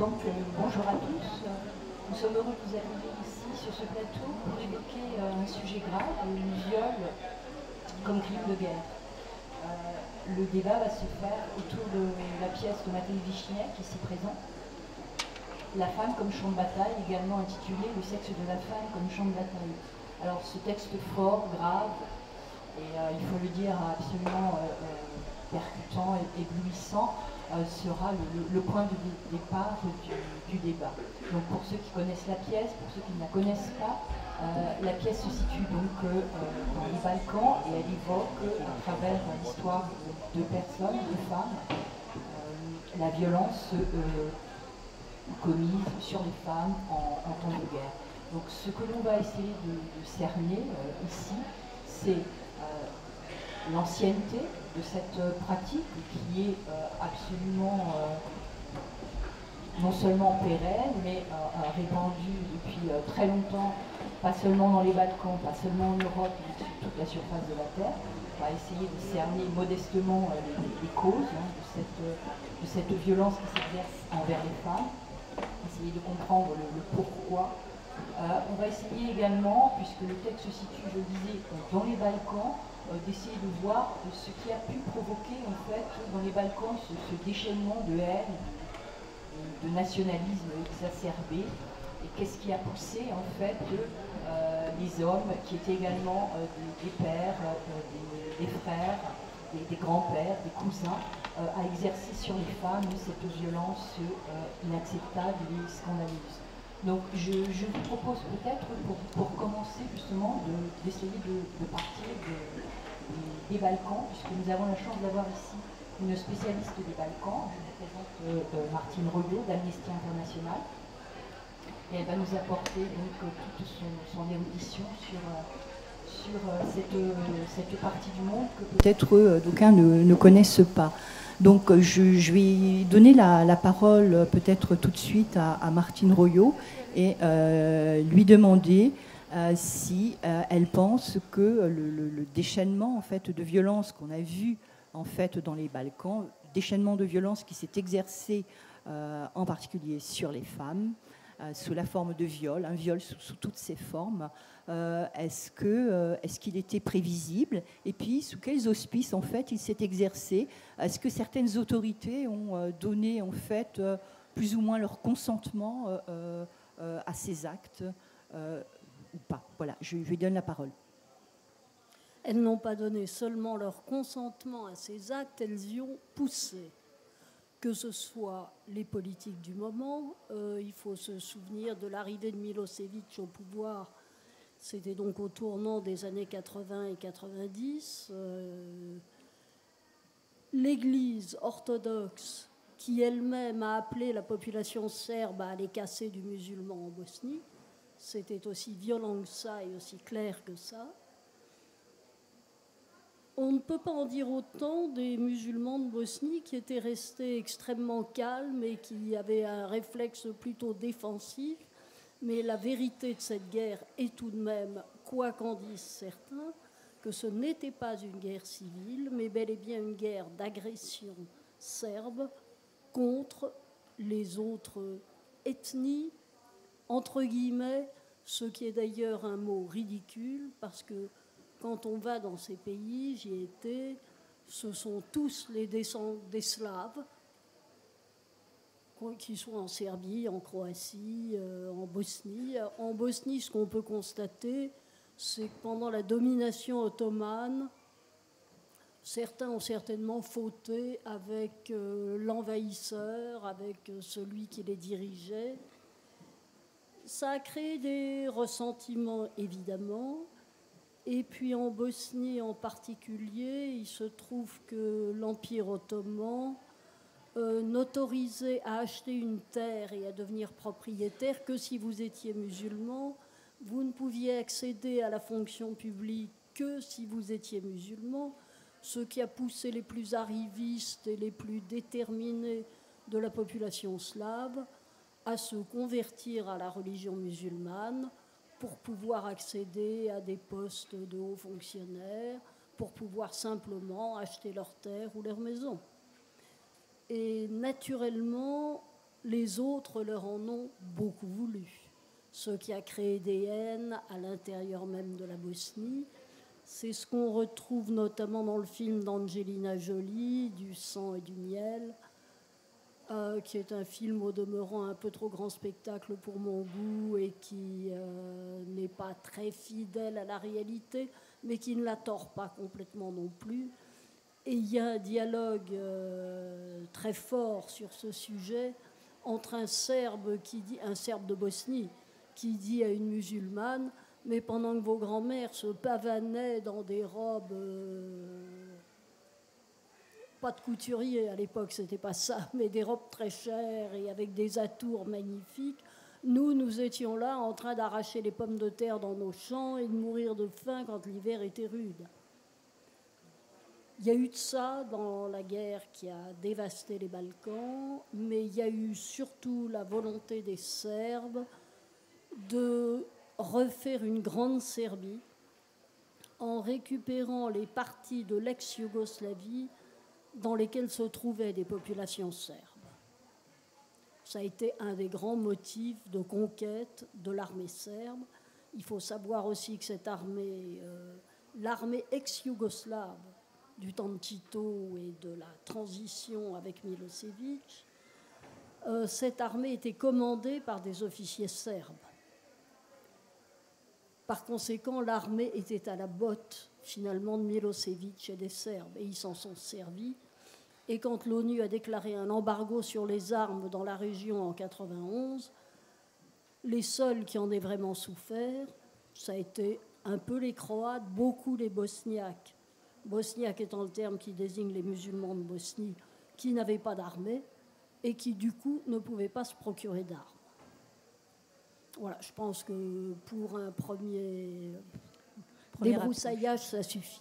Donc, bonjour à tous. Nous sommes heureux de vous accueillir ici sur ce plateau pour évoquer un sujet grave, le viol comme crime de guerre. Le débat va se faire autour de la pièce de Matei Vichniac, ici présent, La femme comme champ de bataille, également intitulé Le sexe de la femme comme champ de bataille. Alors ce texte fort, grave, et il faut le dire absolument percutant et éblouissant, sera le point de départ du débat. Donc pour ceux qui connaissent la pièce, pour ceux qui ne la connaissent pas, la pièce se situe donc dans les Balkans et elle évoque à travers l'histoire de personnes, de femmes, la violence commise sur les femmes en temps de guerre. Donc ce que l'on va essayer de cerner ici, c'est l'ancienneté de cette pratique qui est absolument non seulement pérenne, mais répandue depuis très longtemps, pas seulement dans les Balkans, pas seulement en Europe, mais sur toute la surface de la Terre. On va essayer de cerner modestement les causes de cette violence qui s'exerce envers les femmes, essayer de comprendre le pourquoi. On va essayer également, puisque le texte se situe, je le disais, dans les Balkans, d'essayer de voir ce qui a pu provoquer en fait dans les Balkans ce déchaînement de haine, de nationalisme exacerbé, et qu'est-ce qui a poussé en fait les hommes qui étaient également des pères, des frères, des grands-pères, des cousins, à exercer sur les femmes cette violence inacceptable et scandaleuse. Donc je vous propose peut-être pour commencer justement d'essayer de partir des Balkans, puisque nous avons la chance d'avoir ici une spécialiste des Balkans. Je vous présente Martine Royot d'Amnesty International. Et elle va nous apporter donc toute son érudition sur cette partie du monde que peut-être d'aucuns ne connaissent pas. Donc je vais donner la parole peut-être tout de suite à Martine Royot et lui demander si elle pense que le déchaînement en fait de violence qu'on a vu en fait dans les Balkans, déchaînement de violence qui s'est exercé en particulier sur les femmes, sous la forme de viol, un viol sous toutes ses formes, est-ce qu'il était prévisible, et puis sous quels auspices en fait il s'est exercé? Est-ce que certaines autorités ont donné en fait plus ou moins leur consentement à ces actes ou pas? Voilà, je lui donne la parole. Elles n'ont pas donné seulement leur consentement à ces actes, elles y ont poussé. Que ce soit les politiques du moment, il faut se souvenir de l'arrivée de Milosevic au pouvoir. C'était donc au tournant des années 80 et 90. L'Église orthodoxe, qui elle-même a appelé la population serbe à aller casser du musulman en Bosnie, c'était aussi violent que ça et aussi clair que ça. On ne peut pas en dire autant des musulmans de Bosnie qui étaient restés extrêmement calmes et qui avaient un réflexe plutôt défensif. Mais la vérité de cette guerre est tout de même, quoi qu'en disent certains, que ce n'était pas une guerre civile, mais bel et bien une guerre d'agression serbe contre les autres ethnies, entre guillemets, ce qui est d'ailleurs un mot ridicule, parce que quand on va dans ces pays, j'y ai été, ce sont tous les descendants des Slaves, qui sont en Serbie, en Croatie, en Bosnie. En Bosnie, ce qu'on peut constater, c'est que pendant la domination ottomane, certains ont certainement fauté avec l'envahisseur, avec celui qui les dirigeait. Ça a créé des ressentiments, évidemment. Et puis en Bosnie en particulier, il se trouve que l'Empire ottoman n'autorisait à acheter une terre et à devenir propriétaire que si vous étiez musulman. Vous ne pouviez accéder à la fonction publique que si vous étiez musulman, ce qui a poussé les plus arrivistes et les plus déterminés de la population slave à se convertir à la religion musulmane pour pouvoir accéder à des postes de hauts fonctionnaires, pour pouvoir simplement acheter leur terre ou leur maison. Et naturellement, Les autres leur en ont beaucoup voulu, ce qui a créé des haines à l'intérieur même de la Bosnie. C'est ce qu'on retrouve notamment dans le film d'Angelina Jolie, Du sang et du miel, qui est un film au demeurant un peu trop grand spectacle pour mon goût et qui n'est pas très fidèle à la réalité, mais qui ne la tord pas complètement non plus. Et il y a un dialogue très fort sur ce sujet entre un Serbe de Bosnie qui dit à une musulmane: mais pendant que vos grands-mères se pavanaient dans des robes, pas de couturier à l'époque, c'était pas ça, mais des robes très chères et avec des atours magnifiques, nous étions là en train d'arracher les pommes de terre dans nos champs et de mourir de faim quand l'hiver était rude. Il y a eu de ça dans la guerre qui a dévasté les Balkans, mais il y a eu surtout la volonté des Serbes de refaire une grande Serbie en récupérant les parties de l'ex-Yougoslavie dans lesquelles se trouvaient des populations serbes. Ça a été un des grands motifs de conquête de l'armée serbe. Il faut savoir aussi que cette armée, l'armée ex-yougoslave du temps de Tito et de la transition avec Milosevic, cette armée était commandée par des officiers serbes. Par conséquent, l'armée était à la botte, finalement, de Milosevic et des Serbes, et ils s'en sont servis. Et quand l'ONU a déclaré un embargo sur les armes dans la région en 1991, les seuls qui en aient vraiment souffert, ça a été un peu les Croates, beaucoup les Bosniaques. Bosniaques étant le terme qui désigne les musulmans de Bosnie, qui n'avaient pas d'armée et qui, du coup, ne pouvaient pas se procurer d'armes. Voilà, je pense que pour un premier débroussaillage, ça suffit.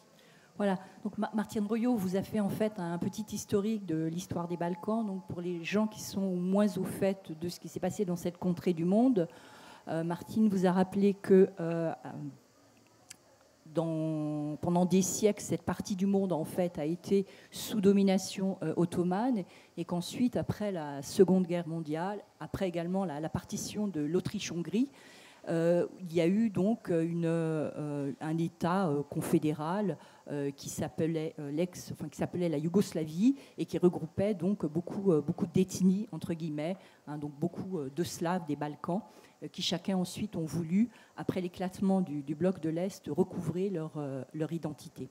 Voilà, donc Martine Royot vous a fait en fait un petit historique de l'histoire des Balkans. Donc pour les gens qui sont moins au fait de ce qui s'est passé dans cette contrée du monde, Martine vous a rappelé que pendant des siècles, cette partie du monde en fait a été sous domination ottomane, et qu'ensuite, après la Seconde Guerre mondiale, après également la partition de l'Autriche-Hongrie, il y a eu donc un État confédéral qui s'appelait la Yougoslavie, et qui regroupait donc beaucoup d'ethnies entre guillemets, donc beaucoup de Slaves des Balkans, qui chacun ensuite ont voulu, après l'éclatement du bloc de l'Est, recouvrer leur identité.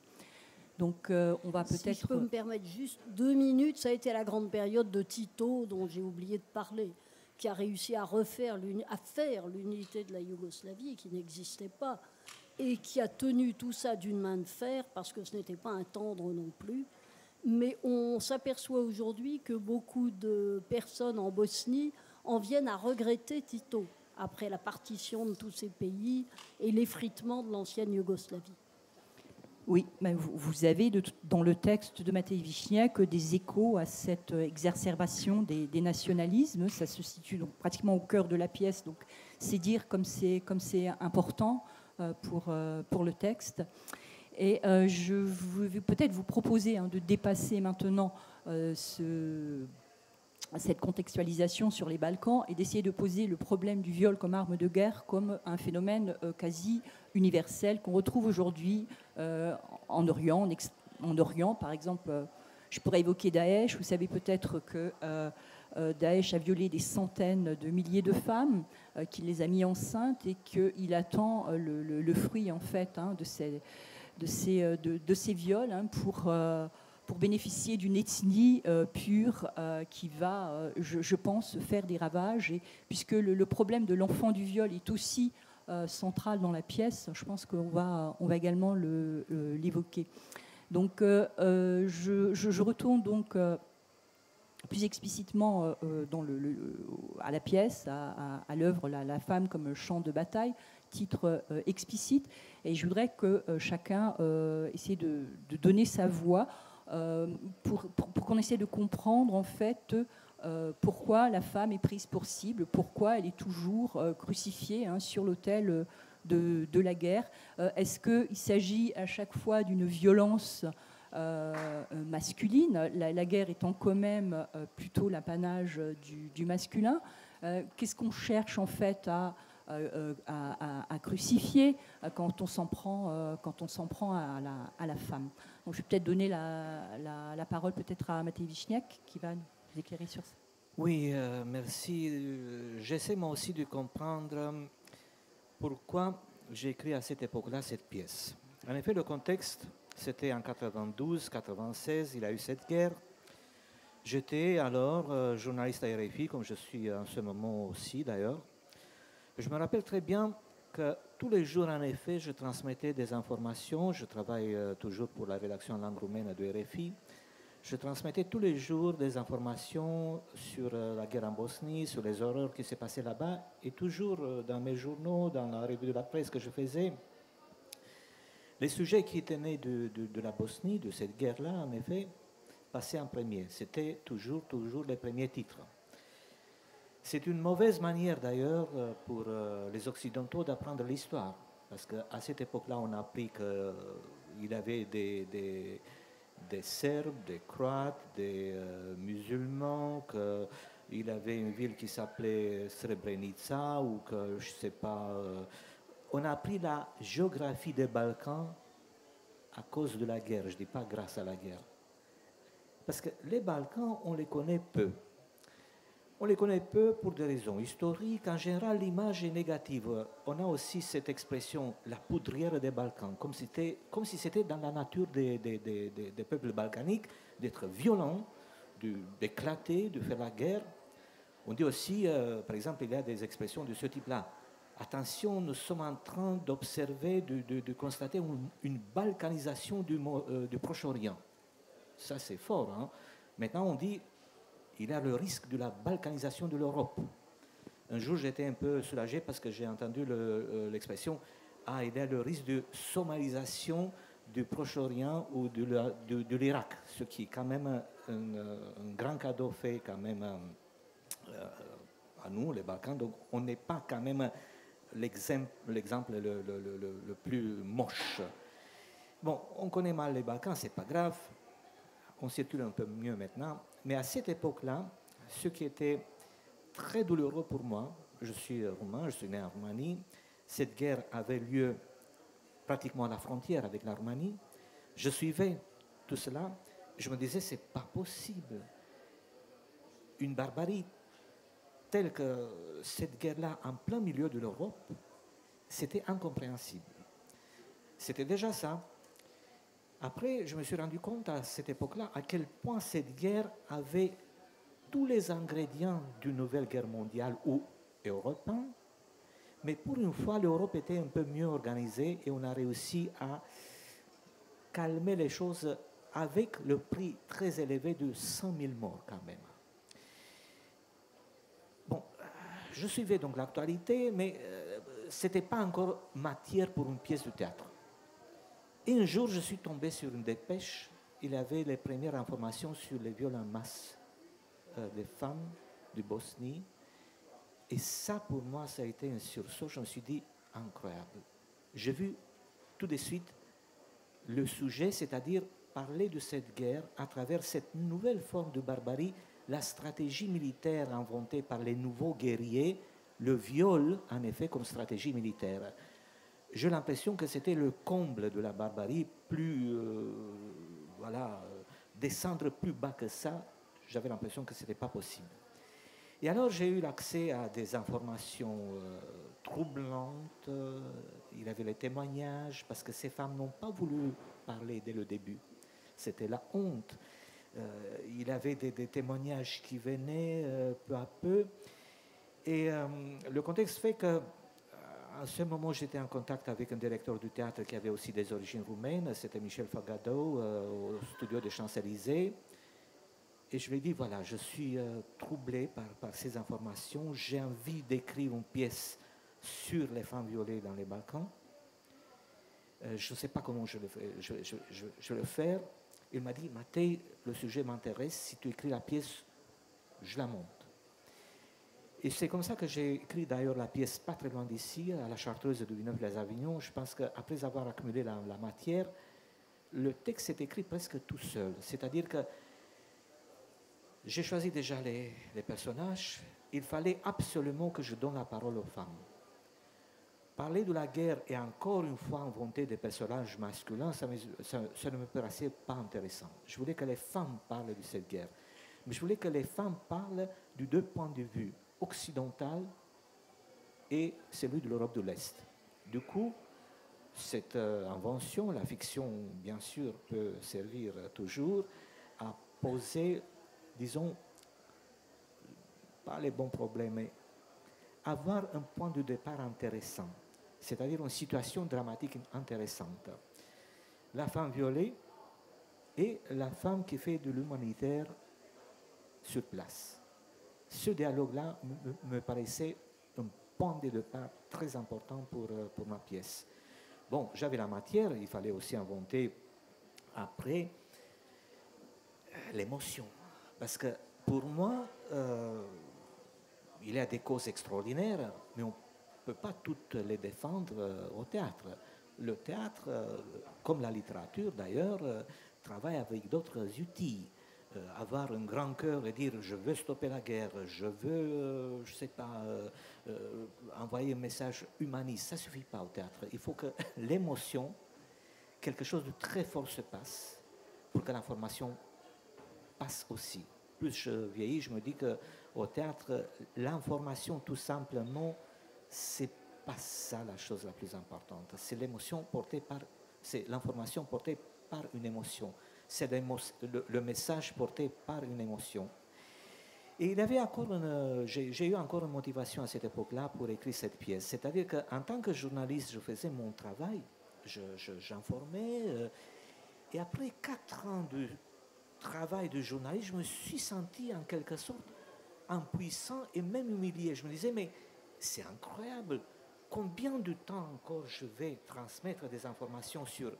Donc on va peut-être... Si je peux me permettre juste 2 minutes, ça a été la grande période de Tito, dont j'ai oublié de parler, qui a réussi à faire l'unité de la Yougoslavie, qui n'existait pas, et qui a tenu tout ça d'une main de fer, parce que ce n'était pas un tendre non plus. Mais on s'aperçoit aujourd'hui que beaucoup de personnes en Bosnie en viennent à regretter Tito, après la partition de tous ces pays et l'effritement de l'ancienne Yougoslavie. Oui, mais vous avez dans le texte de Matej Vichniak des échos à cette exacerbation des nationalismes. Ça se situe donc pratiquement au cœur de la pièce, donc c'est dire comme c'est important pour le texte. Et je vais peut-être vous proposer de dépasser maintenant cette contextualisation sur les Balkans et d'essayer de poser le problème du viol comme arme de guerre comme un phénomène quasi universel qu'on retrouve aujourd'hui en Orient. Par exemple, je pourrais évoquer Daesh. Vous savez peut-être que Daesh a violé des centaines de milliers de femmes, qu'il les a mis enceintes, et qu'il attend le fruit en fait de ces viols pour bénéficier d'une ethnie pure qui va, je pense, faire des ravages. Et puisque le problème de l'enfant du viol est aussi central dans la pièce, je pense qu'on va également l'évoquer. Donc, je retourne donc plus explicitement à la pièce, à l'œuvre La femme comme champ de bataille, titre explicite. Et je voudrais que chacun essaie de donner sa voix pour qu'on essaie de comprendre en fait pourquoi la femme est prise pour cible, pourquoi elle est toujours crucifiée sur l'autel de la guerre. Est-ce qu'il s'agit à chaque fois d'une violence masculine, la guerre étant quand même plutôt l'apanage du masculin. Qu'est-ce qu'on cherche en fait à crucifier quand on s'en prend à la femme? Donc, je vais peut-être donner la parole peut-être à Matej Wiśniak qui va nous éclairer sur ça. Oui, merci. J'essaie moi aussi de comprendre pourquoi j'ai écrit à cette époque-là cette pièce. En effet, le contexte, c'était en 92-96, il y a eu cette guerre. J'étais alors journaliste à RFI, comme je suis en ce moment aussi d'ailleurs. Je me rappelle très bien que tous les jours, en effet, je transmettais des informations. Je travaille toujours pour la rédaction en langue roumaine de RFI. Je transmettais tous les jours des informations sur la guerre en Bosnie, sur les horreurs qui se passaient là-bas. Et toujours dans mes journaux, dans la revue de la presse que je faisais, les sujets qui tenaient de la Bosnie, de cette guerre-là, en effet, passaient en premier. C'était toujours les premiers titres. C'est une mauvaise manière d'ailleurs pour les Occidentaux d'apprendre l'histoire. Parce qu'à cette époque-là, on a appris qu'il y avait des Serbes, des Croates, des musulmans, qu'il y avait une ville qui s'appelait Srebrenica, ou que je ne sais pas. On a appris la géographie des Balkans à cause de la guerre, je ne dis pas grâce à la guerre. Parce que les Balkans, on les connaît peu. On les connaît peu pour des raisons historiques. En général, l'image est négative. On a aussi cette expression, la poudrière des Balkans, comme si c'était dans la nature des peuples balkaniques d'être violents, d'éclater, de faire la guerre. On dit aussi, par exemple, il y a des expressions de ce type-là. Attention, nous sommes en train d'observer, de constater une balkanisation du Proche-Orient. Ça, c'est fort. Hein? Maintenant, on dit il y a le risque de la balkanisation de l'Europe. Un jour, j'étais un peu soulagé parce que j'ai entendu l'expression il y a le risque de somalisation du Proche-Orient ou de l'Irak, ce qui est quand même un grand cadeau fait quand même à nous, les Balkans. Donc, on n'est pas quand même l'exemple le plus moche. Bon, on connaît mal les Balkans, c'est pas grave. On circule un peu mieux maintenant. Mais à cette époque-là, ce qui était très douloureux pour moi, je suis roumain, je suis né en Roumanie, cette guerre avait lieu pratiquement à la frontière avec la Roumanie. Je suivais tout cela, je me disais, c'est pas possible. Une barbarie telle que cette guerre-là, en plein milieu de l'Europe, c'était incompréhensible. C'était déjà ça. Après, je me suis rendu compte à cette époque-là à quel point cette guerre avait tous les ingrédients d'une nouvelle guerre mondiale ou européenne. Mais pour une fois, l'Europe était un peu mieux organisée et on a réussi à calmer les choses avec le prix très élevé de 100 000 morts quand même. Bon, je suivais donc l'actualité, mais ce n'était pas encore matière pour une pièce de théâtre. Et un jour, je suis tombé sur une dépêche. Il y avait les premières informations sur les viols en masse des femmes de Bosnie. Et ça, pour moi, ça a été un sursaut. Je me suis dit, incroyable. J'ai vu tout de suite le sujet, c'est-à-dire parler de cette guerre à travers cette nouvelle forme de barbarie, la stratégie militaire inventée par les nouveaux guerriers, le viol, en effet, comme stratégie militaire. J'ai l'impression que c'était le comble de la barbarie, descendre plus bas que ça, j'avais l'impression que ce n'était pas possible. Et alors j'ai eu l'accès à des informations troublantes, il y avait les témoignages, parce que ces femmes n'ont pas voulu parler dès le début, c'était la honte. Il y avait des témoignages qui venaient peu à peu, et le contexte fait que à ce moment, j'étais en contact avec un directeur du théâtre qui avait aussi des origines roumaines, c'était Michel Fagado, au studio des Champs-Élysées. Et je lui ai dit, voilà, je suis troublé par ces informations, j'ai envie d'écrire une pièce sur les femmes violées dans les Balkans. Je ne sais pas comment je vais le faire. Il m'a dit, Matej, le sujet m'intéresse, si tu écris la pièce, je la monte. Et c'est comme ça que j'ai écrit d'ailleurs la pièce pas très loin d'ici, à la Chartreuse de Villeneuve-les-Avignon. Je pense qu'après avoir accumulé la matière, le texte est écrit presque tout seul. C'est-à-dire que j'ai choisi déjà les personnages. Il fallait absolument que je donne la parole aux femmes. Parler de la guerre et encore une fois inventer des personnages masculins, ça ne me paraissait pas intéressant. Je voulais que les femmes parlent de cette guerre. Mais je voulais que les femmes parlent de deux points de vue, occidental et celui de l'Europe de l'Est. Du coup, cette invention, la fiction, bien sûr, peut servir toujours à poser, disons, pas les bons problèmes, mais avoir un point de départ intéressant, c'est-à-dire une situation dramatique intéressante. La femme violée et la femme qui fait de l'humanitaire sur place. Ce dialogue-là me paraissait un point de départ très important pour ma pièce. Bon, j'avais la matière, il fallait aussi inventer après l'émotion. Parce que pour moi, il y a des causes extraordinaires, mais on ne peut pas toutes les défendre au théâtre. Le théâtre, comme la littérature d'ailleurs, travaille avec d'autres outils. Avoir un grand cœur et dire je veux stopper la guerre, je veux, je sais pas, envoyer un message humaniste, ça ne suffit pas au théâtre. Il faut que l'émotion, quelque chose de très fort se passe pour que l'information passe aussi. Plus je vieillis, je me dis qu'au théâtre, l'information tout simplement, c'est pas ça la chose la plus importante. C'est l'émotion portée par, c'est l'information portée par une émotion. C'est le message porté par une émotion. Et il y avait encore j'ai eu encore une motivation à cette époque-là pour écrire cette pièce. C'est-à-dire qu'en tant que journaliste, je faisais mon travail, j'informais. Et après 4 ans de travail de journaliste, je me suis senti en quelque sorte impuissant et même humilié. Je me disais, mais c'est incroyable, combien de temps encore je vais transmettre des informations sur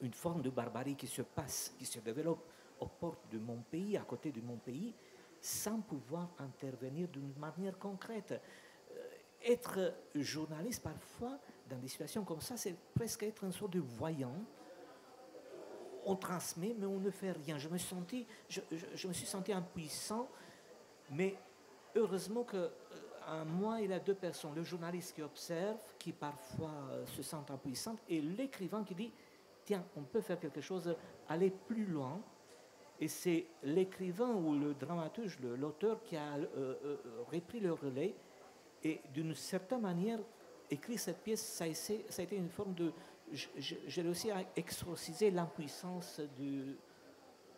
une forme de barbarie qui se passe, qui se développe aux portes de mon pays, à côté de mon pays, sans pouvoir intervenir d'une manière concrète. Être journaliste, parfois, dans des situations comme ça, c'est presque être une sorte de voyant. On transmet, mais on ne fait rien. Je me suis senti impuissant, mais heureusement qu'en moi, il y a 2 personnes. Le journaliste qui observe, qui parfois se sent impuissant, et l'écrivain qui dit tiens, on peut faire quelque chose, aller plus loin. Et c'est l'écrivain ou le dramaturge, l'auteur qui a repris le relais. Et d'une certaine manière, écrire cette pièce, ça a été une forme de... J'ai réussi à exorciser l'impuissance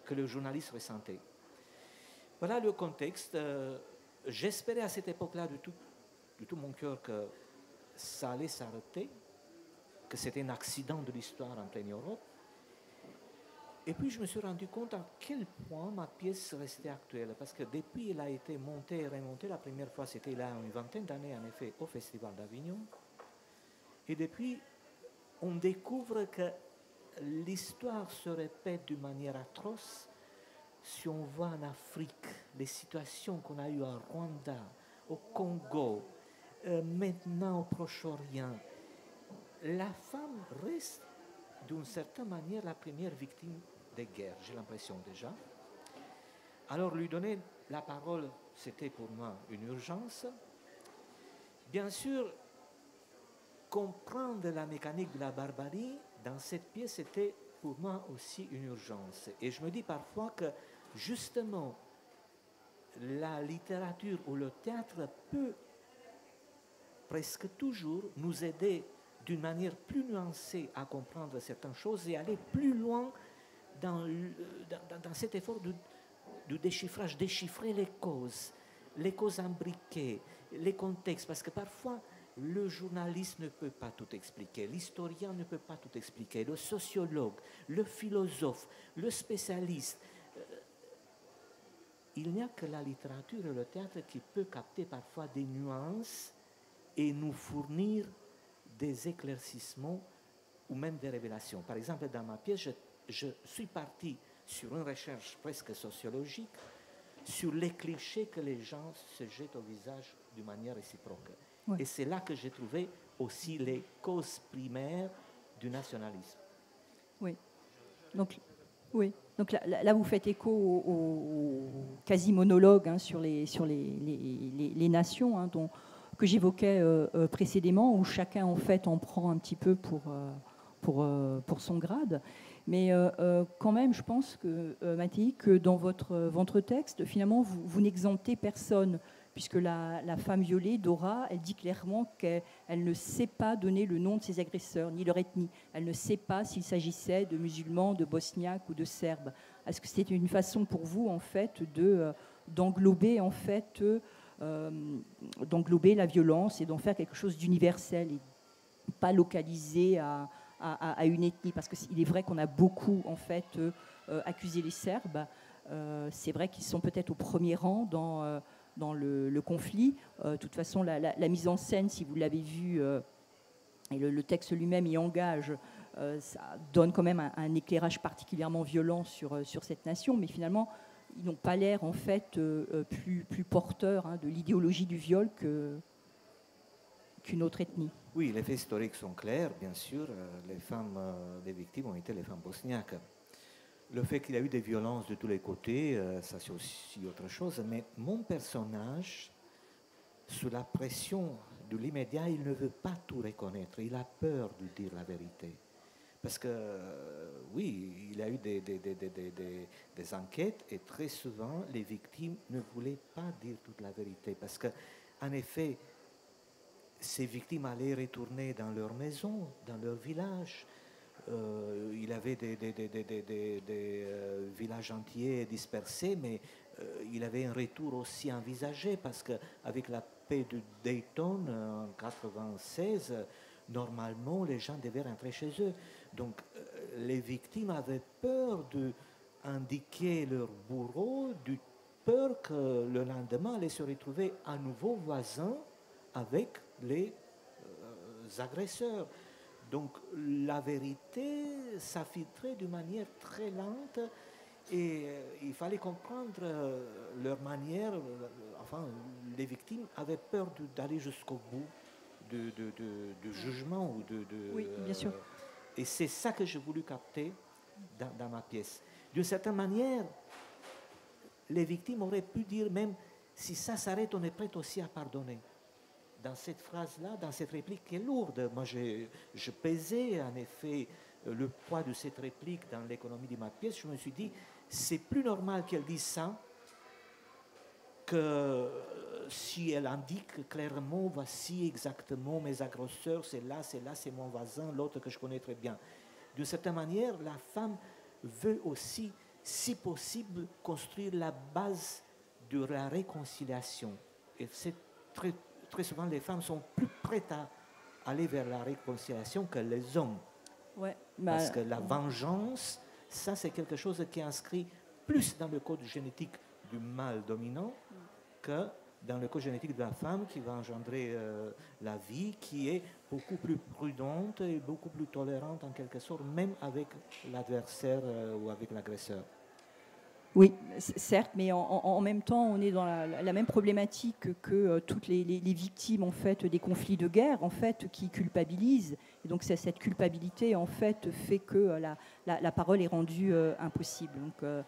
que le journaliste ressentait. Voilà le contexte. J'espérais à cette époque-là de tout mon cœur que ça allait s'arrêter, que c'était un accident de l'histoire en pleine Europe. Et puis je me suis rendu compte à quel point ma pièce restait actuelle, parce que depuis elle a été montée et remontée, la première fois c'était il y a une vingtaine d'années en effet au Festival d'Avignon, et depuis on découvre que l'histoire se répète d'une manière atroce. Si on voit en Afrique les situations qu'on a eues à Rwanda, au Congo, maintenant au Proche-Orient, la femme reste d'une certaine manière la première victime des guerres, j'ai l'impression déjà. Alors lui donner la parole, c'était pour moi une urgence. Bien sûr, comprendre la mécanique de la barbarie dans cette pièce, c'était pour moi aussi une urgence. Et je me dis parfois que justement, la littérature ou le théâtre peut presque toujours nous aider d'une manière plus nuancée à comprendre certaines choses et aller plus loin dans cet effort de déchiffrage, déchiffrer les causes imbriquées, les contextes, parce que parfois le journaliste ne peut pas tout expliquer, l'historien ne peut pas tout expliquer, le sociologue, le philosophe, le spécialiste. Il n'y a que la littérature et le théâtre qui peut capter parfois des nuances et nous fournir des éclaircissements ou même des révélations. Par exemple, dans ma pièce, je suis parti sur une recherche presque sociologique sur les clichés que les gens se jettent au visage d'une manière réciproque. Oui. Et c'est là que j'ai trouvé aussi les causes primaires du nationalisme. Oui. Donc, oui. Donc là, vous faites écho au quasi-monologue hein, sur les nations hein, que j'évoquais précédemment, où chacun en fait en prend un petit peu pour son grade. Mais quand même, je pense que, Mattei, que dans votre texte, finalement, vous n'exemptez personne, puisque la femme violée, Dora, elle dit clairement qu'elle ne sait pas donner le nom de ses agresseurs, ni leur ethnie. Elle ne sait pas s'il s'agissait de musulmans, de bosniaques ou de serbes. Est-ce que c'était une façon pour vous, en fait, d'englober, en fait, d'englober la violence et d'en faire quelque chose d'universel et pas localisé à une ethnie, parce qu'il est vrai qu'on a beaucoup en fait accusé les Serbes. C'est vrai qu'ils sont peut-être au premier rang dans le conflit. De toute façon, la mise en scène, si vous l'avez vu, et le texte lui-même y engage, ça donne quand même un éclairage particulièrement violent sur cette nation, mais finalement, ils n'ont pas l'air en fait plus porteurs hein, de l'idéologie du viol qu'une autre ethnie. Oui, les faits historiques sont clairs, bien sûr. Les femmes, les victimes ont été les femmes bosniaques. Le fait qu'il y a eu des violences de tous les côtés, ça c'est aussi autre chose. Mais mon personnage, sous la pression de l'immédiat, il ne veut pas tout reconnaître. Il a peur de dire la vérité. Parce que, oui, il y a eu des enquêtes et très souvent, les victimes ne voulaient pas dire toute la vérité. Parce qu'en effet, ces victimes allaient retourner dans leur maison, dans leur village. Il y avait des villages entiers dispersés, mais il y avait un retour aussi envisagé parce qu'avec la paix de Dayton en 1996, normalement, les gens devaient rentrer chez eux. Donc, les victimes avaient peur d'indiquer leur bourreau, de peur que le lendemain, allaient se retrouver à nouveau voisins avec les agresseurs. Donc la vérité s'infiltrait d'une manière très lente et il fallait comprendre leur manière. Enfin, les victimes avaient peur d'aller jusqu'au bout du jugement. Oui, bien sûr. Et c'est ça que j'ai voulu capter dans ma pièce. D'une certaine manière, les victimes auraient pu dire même si ça s'arrête, on est prêt aussi à pardonner. Dans cette phrase-là, dans cette réplique qui est lourde, moi je pesais en effet le poids de cette réplique dans l'économie de ma pièce. Je me suis dit, c'est plus normal qu'elle dise ça que si elle indique clairement, voici exactement mes agresseurs, c'est là, c'est mon voisin, l'autre que je connais très bien. D'une certaine manière, la femme veut aussi, si possible, construire la base de la réconciliation. Et c'est très souvent, les femmes sont plus prêtes à aller vers la réconciliation que les hommes. Ouais, parce que la vengeance, ça c'est quelque chose qui est inscrit plus dans le code génétique du mâle dominant que dans le code génétique de la femme qui va engendrer la vie, qui est beaucoup plus prudente et beaucoup plus tolérante en quelque sorte, même avec l'adversaire ou avec l'agresseur. Oui, certes, mais en même temps, on est dans la même problématique que toutes les victimes en fait des conflits de guerre, en fait, qui culpabilisent. Et donc, cette culpabilité, en fait, fait que la parole est rendue impossible. Donc,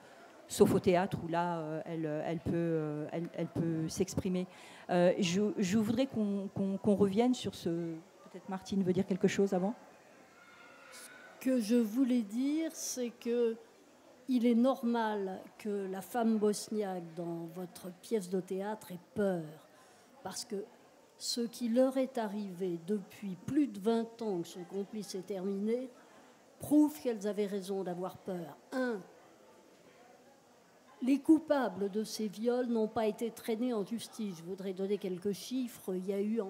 sauf au théâtre où là, elle peut s'exprimer. Je voudrais qu'on revienne sur ce. Peut-être Martine veut dire quelque chose avant. Ce que je voulais dire, c'est que il est normal que la femme bosniaque dans votre pièce de théâtre ait peur, parce que ce qui leur est arrivé depuis plus de 20 ans que son complice est terminé prouve qu'elles avaient raison d'avoir peur. 1. Les coupables de ces viols n'ont pas été traînés en justice. Je voudrais donner quelques chiffres. Il y a eu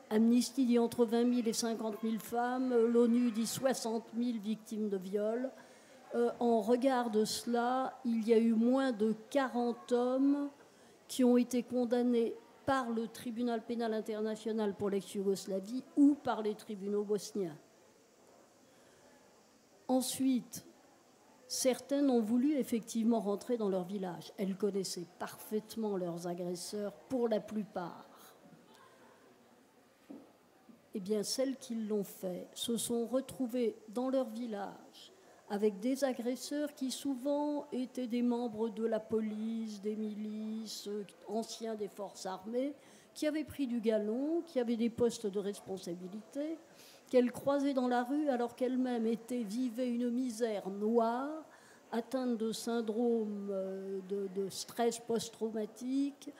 Amnesty dit entre 20 000 et 50 000 femmes, l'ONU dit 60 000 victimes de viols. En regard de cela, il y a eu moins de 40 hommes qui ont été condamnés par le tribunal pénal international pour l'ex-Yougoslavie ou par les tribunaux bosniens. Ensuite, certaines ont voulu effectivement rentrer dans leur village. Elles connaissaient parfaitement leurs agresseurs pour la plupart. Eh bien, celles qui l'ont fait se sont retrouvées dans leur village avec des agresseurs qui souvent étaient des membres de la police, des milices, anciens des forces armées, qui avaient pris du galon, qui avaient des postes de responsabilité, qu'elle croisait dans la rue alors qu'elle-même vivait une misère noire, atteinte de syndrome de stress post-traumatique,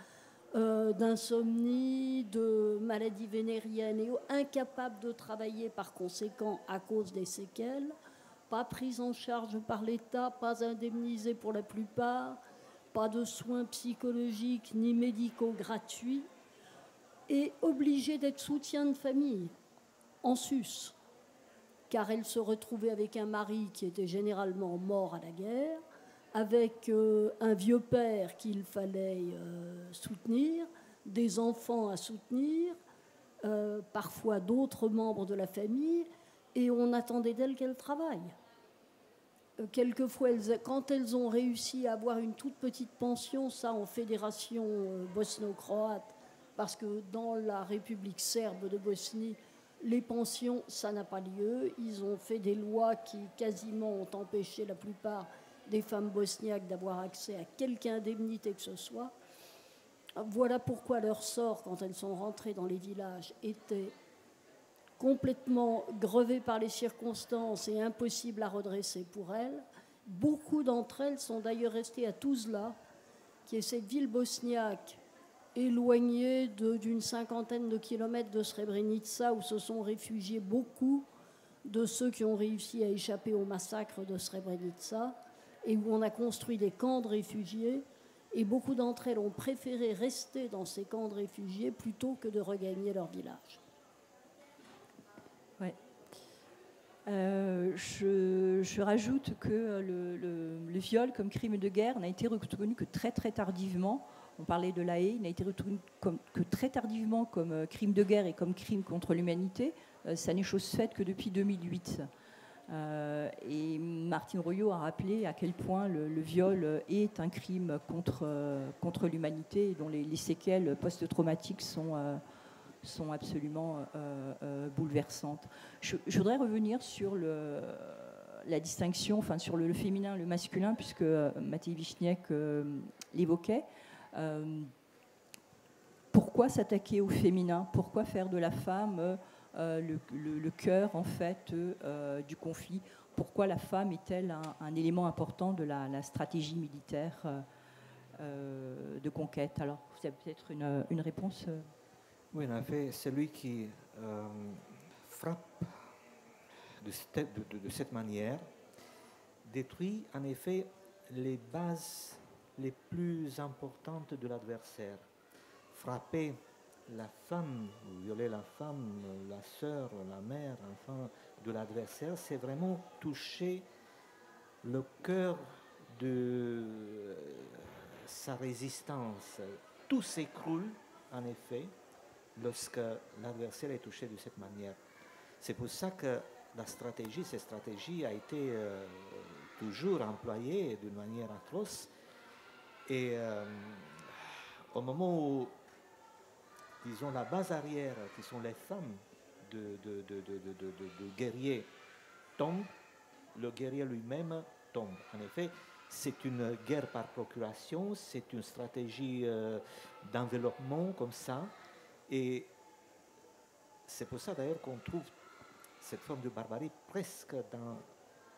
d'insomnie, de maladies vénériennes et incapable de travailler par conséquent à cause des séquelles, pas prise en charge par l'État, pas indemnisée pour la plupart, pas de soins psychologiques ni médicaux gratuits, et obligée d'être soutien de famille, en sus, car elle se retrouvait avec un mari qui était généralement mort à la guerre, avec un vieux père qu'il fallait soutenir, des enfants à soutenir, parfois d'autres membres de la famille, et on attendait d'elle qu'elle travaille. Quelquefois, quand elles ont réussi à avoir une toute petite pension, ça en fédération bosno-croate, parce que dans la République serbe de Bosnie, les pensions, ça n'a pas lieu. Ils ont fait des lois qui quasiment ont empêché la plupart des femmes bosniaques d'avoir accès à quelque indemnité que ce soit. Voilà pourquoi leur sort, quand elles sont rentrées dans les villages, était complètement grevé par les circonstances et impossible à redresser pour elles. Beaucoup d'entre elles sont d'ailleurs restées à Tuzla, qui est cette ville bosniaque éloignée d'une cinquantaine de kilomètres de Srebrenica, où se sont réfugiés beaucoup de ceux qui ont réussi à échapper au massacre de Srebrenica, et où on a construit des camps de réfugiés, et beaucoup d'entre elles ont préféré rester dans ces camps de réfugiés plutôt que de regagner leur village. Ouais. Je rajoute que le viol comme crime de guerre n'a été reconnu que très très tardivement. On parlait de La Haye, il n'a été reconnu que très tardivement comme crime de guerre et comme crime contre l'humanité. Ça n'est chose faite que depuis 2008. Et Martine Royot a rappelé à quel point le viol est un crime contre l'humanité, dont les séquelles post-traumatiques sont absolument bouleversantes. Je voudrais revenir sur la distinction, enfin sur le féminin, le masculin, puisque Matej Wiśniewicz l'évoquait. Pourquoi s'attaquer au féminin? Pourquoi faire de la femme le cœur en fait du conflit? Pourquoi la femme est-elle un élément important de la stratégie militaire de conquête? Alors, vous avez peut-être une réponse. Oui, en effet, celui qui frappe de cette manière détruit en effet les bases les plus importantes de l'adversaire. Frapper la femme, violer la femme, la sœur, la mère, enfin, de l'adversaire, c'est vraiment toucher le cœur de sa résistance. Tout s'écroule, en effet, lorsque l'adversaire est touché de cette manière. C'est pour ça que cette stratégie a été toujours employée d'une manière atroce. Et au moment où, disons, la base arrière, qui sont les femmes de guerriers, tombe, le guerrier lui-même tombe. En effet, c'est une guerre par procuration, c'est une stratégie d'enveloppement comme ça. Et c'est pour ça d'ailleurs qu'on trouve cette forme de barbarie presque dans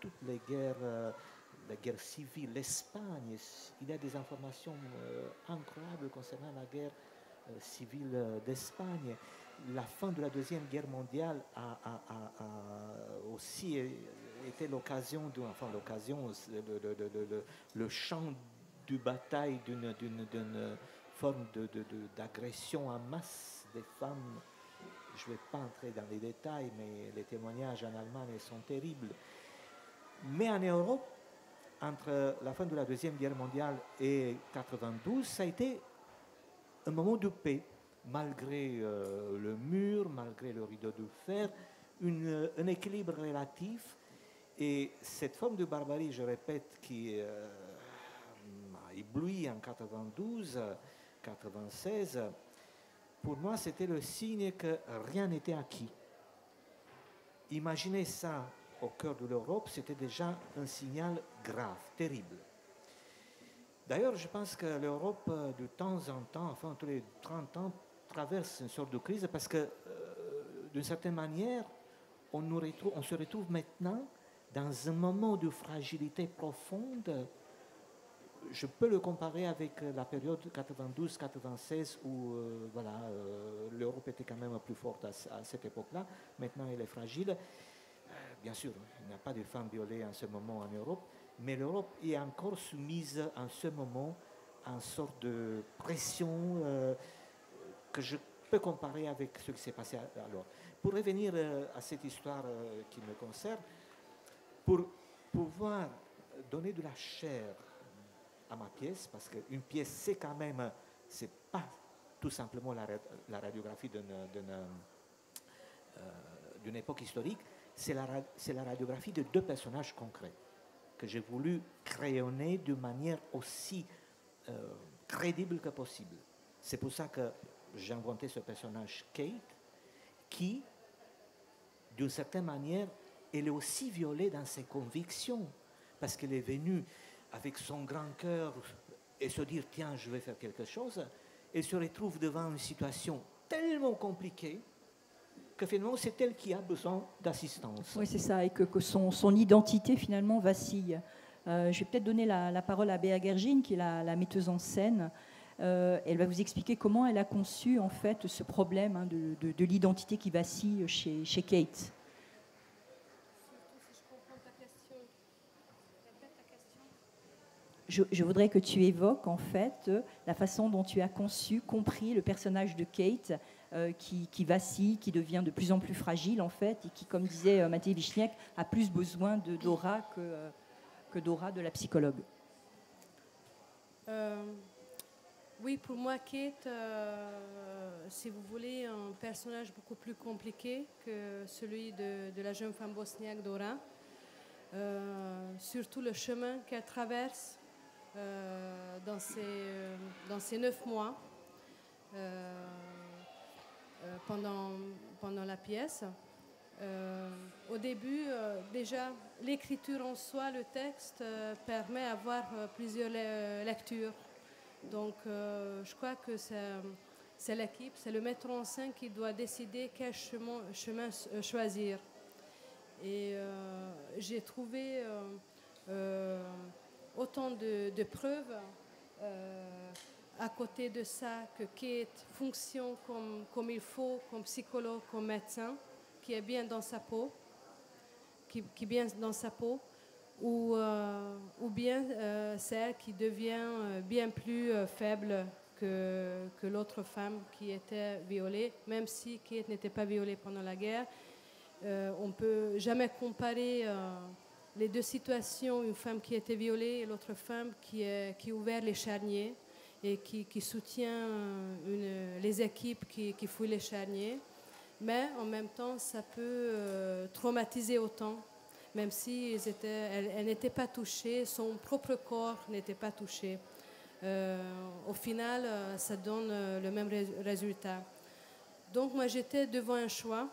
toutes les guerres civiles. L'Espagne, il y a des informations incroyables concernant la guerre civile d'Espagne. La fin de la Deuxième Guerre mondiale a aussi été l'occasion, le champ de bataille d'une forme d'agression en masse des femmes. Je ne vais pas entrer dans les détails, mais les témoignages en Allemagne sont terribles. Mais en Europe, entre la fin de la Deuxième Guerre mondiale et 1992, ça a été un moment de paix, malgré le mur, malgré le rideau de fer, un équilibre relatif. Et cette forme de barbarie, je répète, qui m'a ébloui en 92, 96, pour moi, c'était le signe que rien n'était acquis. Imaginez ça, au cœur de l'Europe, c'était déjà un signal grave, terrible. D'ailleurs, je pense que l'Europe, de temps en temps, enfin tous les 30 ans, traverse une sorte de crise parce que, d'une certaine manière, on se retrouve maintenant dans un moment de fragilité profonde. Je peux le comparer avec la période 92-96 où l'Europe était quand même plus forte à cette époque-là. Maintenant, elle est fragile. Bien sûr, il n'y a pas de femmes violées en ce moment en Europe, mais l'Europe est encore soumise en ce moment à une sorte de pression que je peux comparer avec ce qui s'est passé alors. Pour revenir à cette histoire qui me concerne, pour pouvoir donner de la chair à ma pièce, parce qu'une pièce, c'est quand même, c'est pas tout simplement la radiographie d'une époque historique, c'est la radiographie de deux personnages concrets que j'ai voulu crayonner de manière aussi crédible que possible. C'est pour ça que j'ai inventé ce personnage Kate, qui, d'une certaine manière, elle est aussi violée dans ses convictions, parce qu'elle est venue avec son grand cœur et se dire, tiens, je vais faire quelque chose. Elle se retrouve devant une situation tellement compliquée que finalement, c'est elle qui a besoin d'assistance. Oui, c'est ça, et que son identité, finalement, vacille. Je vais peut-être donner la parole à Béa Gergine, qui est la metteuse en scène. Elle va vous expliquer comment elle a conçu, en fait, ce problème de l'identité qui vacille chez Kate. Je voudrais que tu évoques, en fait, la façon dont tu as conçu, compris le personnage de Kate, qui vacille, qui devient de plus en plus fragile, en fait, et qui, comme disait Matthieu Wichniak, a plus besoin de Dora que Dora de la psychologue. Oui, pour moi, Kate, si vous voulez, un personnage beaucoup plus compliqué que celui de la jeune femme bosniaque Dora. Surtout le chemin qu'elle traverse dans ces 9 mois pendant la pièce. Au début, déjà, l'écriture en soi, le texte, permet d'avoir plusieurs lectures. Donc, je crois que c'est l'équipe, c'est le metteur en scène qui doit décider quel chemin choisir. Et j'ai trouvé autant de preuves à côté de ça que Kate fonctionne comme il faut, comme psychologue, comme médecin, qui est bien dans sa peau, ou bien c'est elle qui devient bien plus faible que l'autre femme qui était violée, même si Kate n'était pas violée pendant la guerre. On ne peut jamais comparer les deux situations, une femme qui était violée et l'autre femme qui ouvert les charniers et qui soutient les équipes qui fouillent les charniers. Mais en même temps, ça peut traumatiser autant, même si elle n'était pas touchée, son propre corps n'était pas touché. Au final, ça donne le même résultat. Donc moi, j'étais devant un choix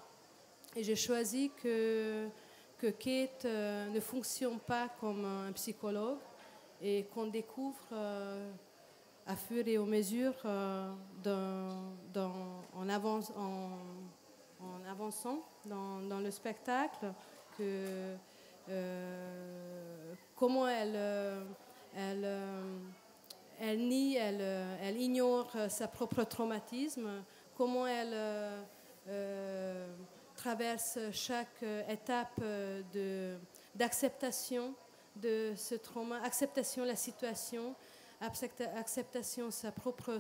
et j'ai choisi que Kate ne fonctionne pas comme un psychologue et qu'on découvre à fur et à mesure en avançant dans le spectacle comment elle nie, elle ignore sa propre traumatisme, comment elle traverse chaque étape d'acceptation de ce trauma, acceptation de la situation, acceptation de sa propre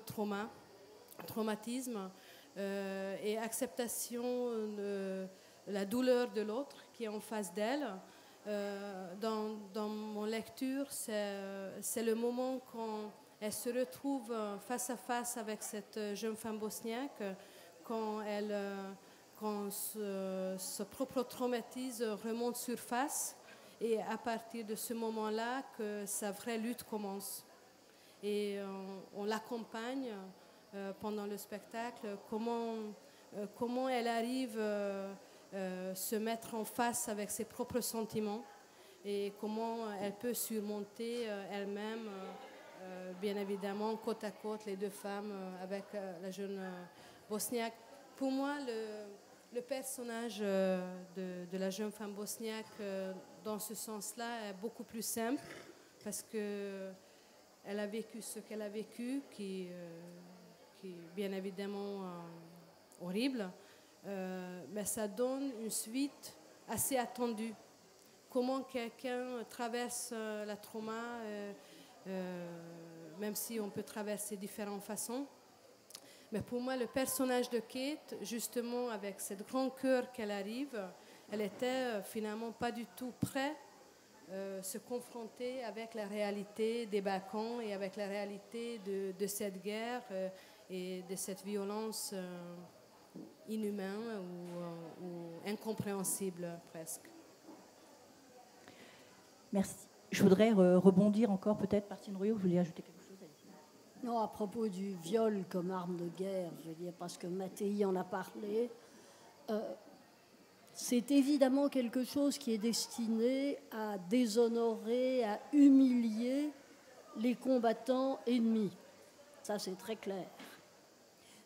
traumatisme et acceptation de la douleur de l'autre qui est en face d'elle. Dans mon lecture, c'est le moment quand elle se retrouve face à face avec cette jeune femme bosniaque, quand ce propre traumatisme remonte surface, et à partir de ce moment-là que sa vraie lutte commence. Et on l'accompagne pendant le spectacle, comment elle arrive se mettre en face avec ses propres sentiments et comment elle peut surmonter elle-même, bien évidemment, côte à côte, les deux femmes avec la jeune bosniaque. Pour moi, le personnage de la jeune femme bosniaque, dans ce sens-là, est beaucoup plus simple parce qu'elle a vécu ce qu'elle a vécu, qui est bien évidemment horrible, mais ça donne une suite assez attendue. Comment quelqu'un traverse la trauma, même si on peut traverser de différentes façons. Mais pour moi, le personnage de Kate, justement, avec ce grand cœur qu'elle arrive, elle était finalement pas du tout prête à se confronter avec la réalité des Balkans et avec la réalité de cette guerre et de cette violence inhumaine ou incompréhensible presque. Merci. Je voudrais rebondir encore peut-être, Martine Royot, vous voulez ajouter quelque chose? Non, à propos du viol comme arme de guerre, je veux dire, parce que Mattei en a parlé, c'est évidemment quelque chose qui est destiné à déshonorer, à humilier les combattants ennemis. Ça, c'est très clair.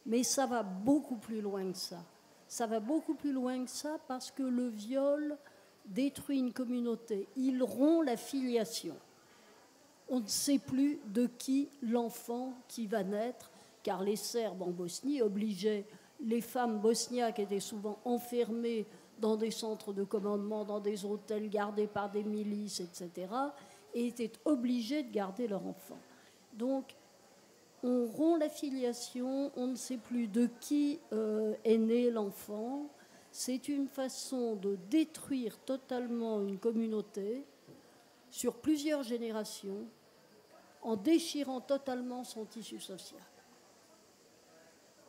Mais ça va beaucoup plus loin que ça. Ça va beaucoup plus loin que ça parce que le viol détruit une communauté. Il rompt la filiation. On ne sait plus de qui l'enfant qui va naître, car les Serbes en Bosnie obligeaient les femmes bosniaques étaient souvent enfermées dans des centres de commandement, dans des hôtels gardés par des milices, etc., et étaient obligées de garder leur enfant. Donc, on rompt la filiation, on ne sait plus de qui est né l'enfant. C'est une façon de détruire totalement une communauté sur plusieurs générations, en déchirant totalement son tissu social.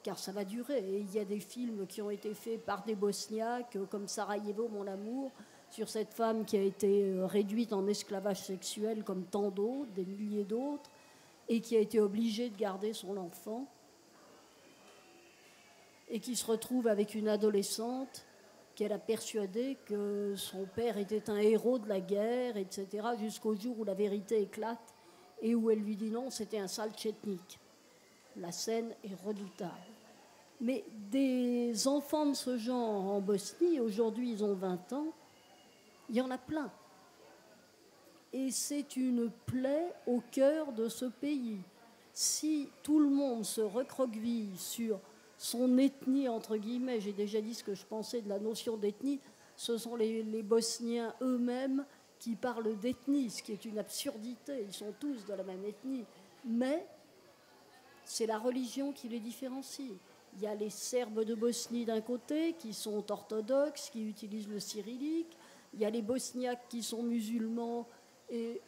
Car ça va durer. Et il y a des films qui ont été faits par des Bosniaques, comme Sarajevo, mon amour, sur cette femme qui a été réduite en esclavage sexuel comme tant d'autres, des milliers d'autres, et qui a été obligée de garder son enfant, et qui se retrouve avec une adolescente qu'elle a persuadée que son père était un héros de la guerre, etc., jusqu'au jour où la vérité éclate et où elle lui dit non, c'était un sale tchétnik. La scène est redoutable. Mais des enfants de ce genre en Bosnie, aujourd'hui ils ont 20 ans, il y en a plein. Et c'est une plaie au cœur de ce pays. Si tout le monde se recroqueville sur son ethnie, entre guillemets, j'ai déjà dit ce que je pensais de la notion d'ethnie, ce sont les Bosniens eux-mêmes qui parlent d'ethnie, ce qui est une absurdité. Ils sont tous de la même ethnie. Mais c'est la religion qui les différencie. Il y a les Serbes de Bosnie d'un côté, qui sont orthodoxes, qui utilisent le cyrillique. Il y a les Bosniaques qui sont musulmans et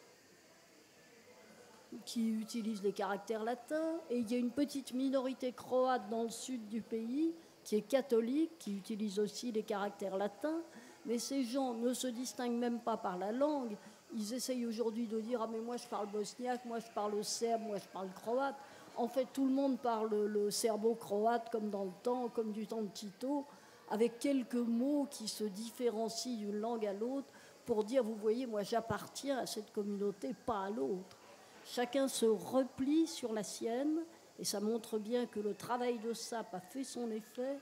qui utilisent les caractères latins. Et il y a une petite minorité croate dans le sud du pays, qui est catholique, qui utilise aussi les caractères latins. Mais ces gens ne se distinguent même pas par la langue. Ils essayent aujourd'hui de dire « Ah, mais moi je parle bosniaque, moi je parle serbe, moi je parle croate ». En fait, tout le monde parle le serbo-croate comme dans le temps, comme du temps de Tito, avec quelques mots qui se différencient d'une langue à l'autre pour dire « Vous voyez, moi j'appartiens à cette communauté, pas à l'autre ». Chacun se replie sur la sienne et ça montre bien que le travail de SAP a fait son effet.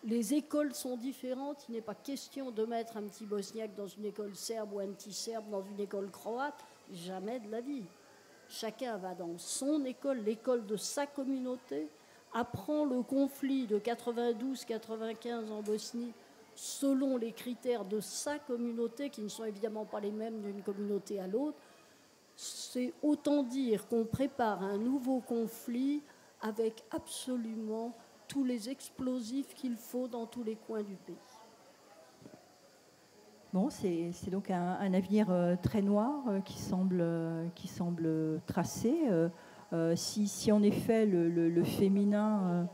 Les écoles sont différentes. Il n'est pas question de mettre un petit bosniaque dans une école serbe ou un petit serbe dans une école croate. Jamais de la vie. Chacun va dans son école, l'école de sa communauté, apprend le conflit de 92-95 en Bosnie selon les critères de sa communauté, qui ne sont évidemment pas les mêmes d'une communauté à l'autre. C'est autant dire qu'on prépare un nouveau conflit avec absolument tous les explosifs qu'il faut dans tous les coins du pays. Bon, c'est donc un avenir très noir qui semble tracé. Si en effet le féminin,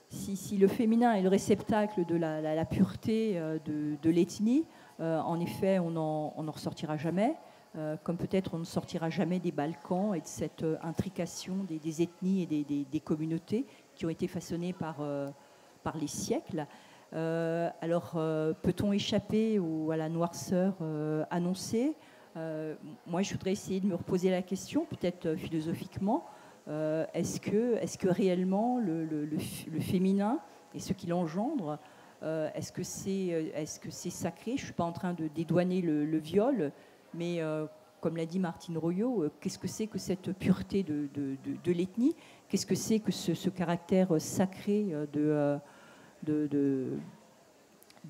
si le féminin est le réceptacle de la pureté de l'ethnie, en effet, on n'en ressortira jamais. Comme peut-être on ne sortira jamais des Balkans et de cette intrication des ethnies et des communautés qui ont été façonnées par les siècles. Alors, peut-on échapper à la noirceur annoncée? Moi, je voudrais essayer de me reposer la question, peut-être philosophiquement. Est-ce que réellement le féminin et ce qu'il engendre, est-ce que c'est sacré? Je ne suis pas en train de dédouaner le viol, mais comme l'a dit Martine Royot, qu'est-ce que c'est que cette pureté de l'ethnie? Qu'est-ce que c'est que ce caractère sacré de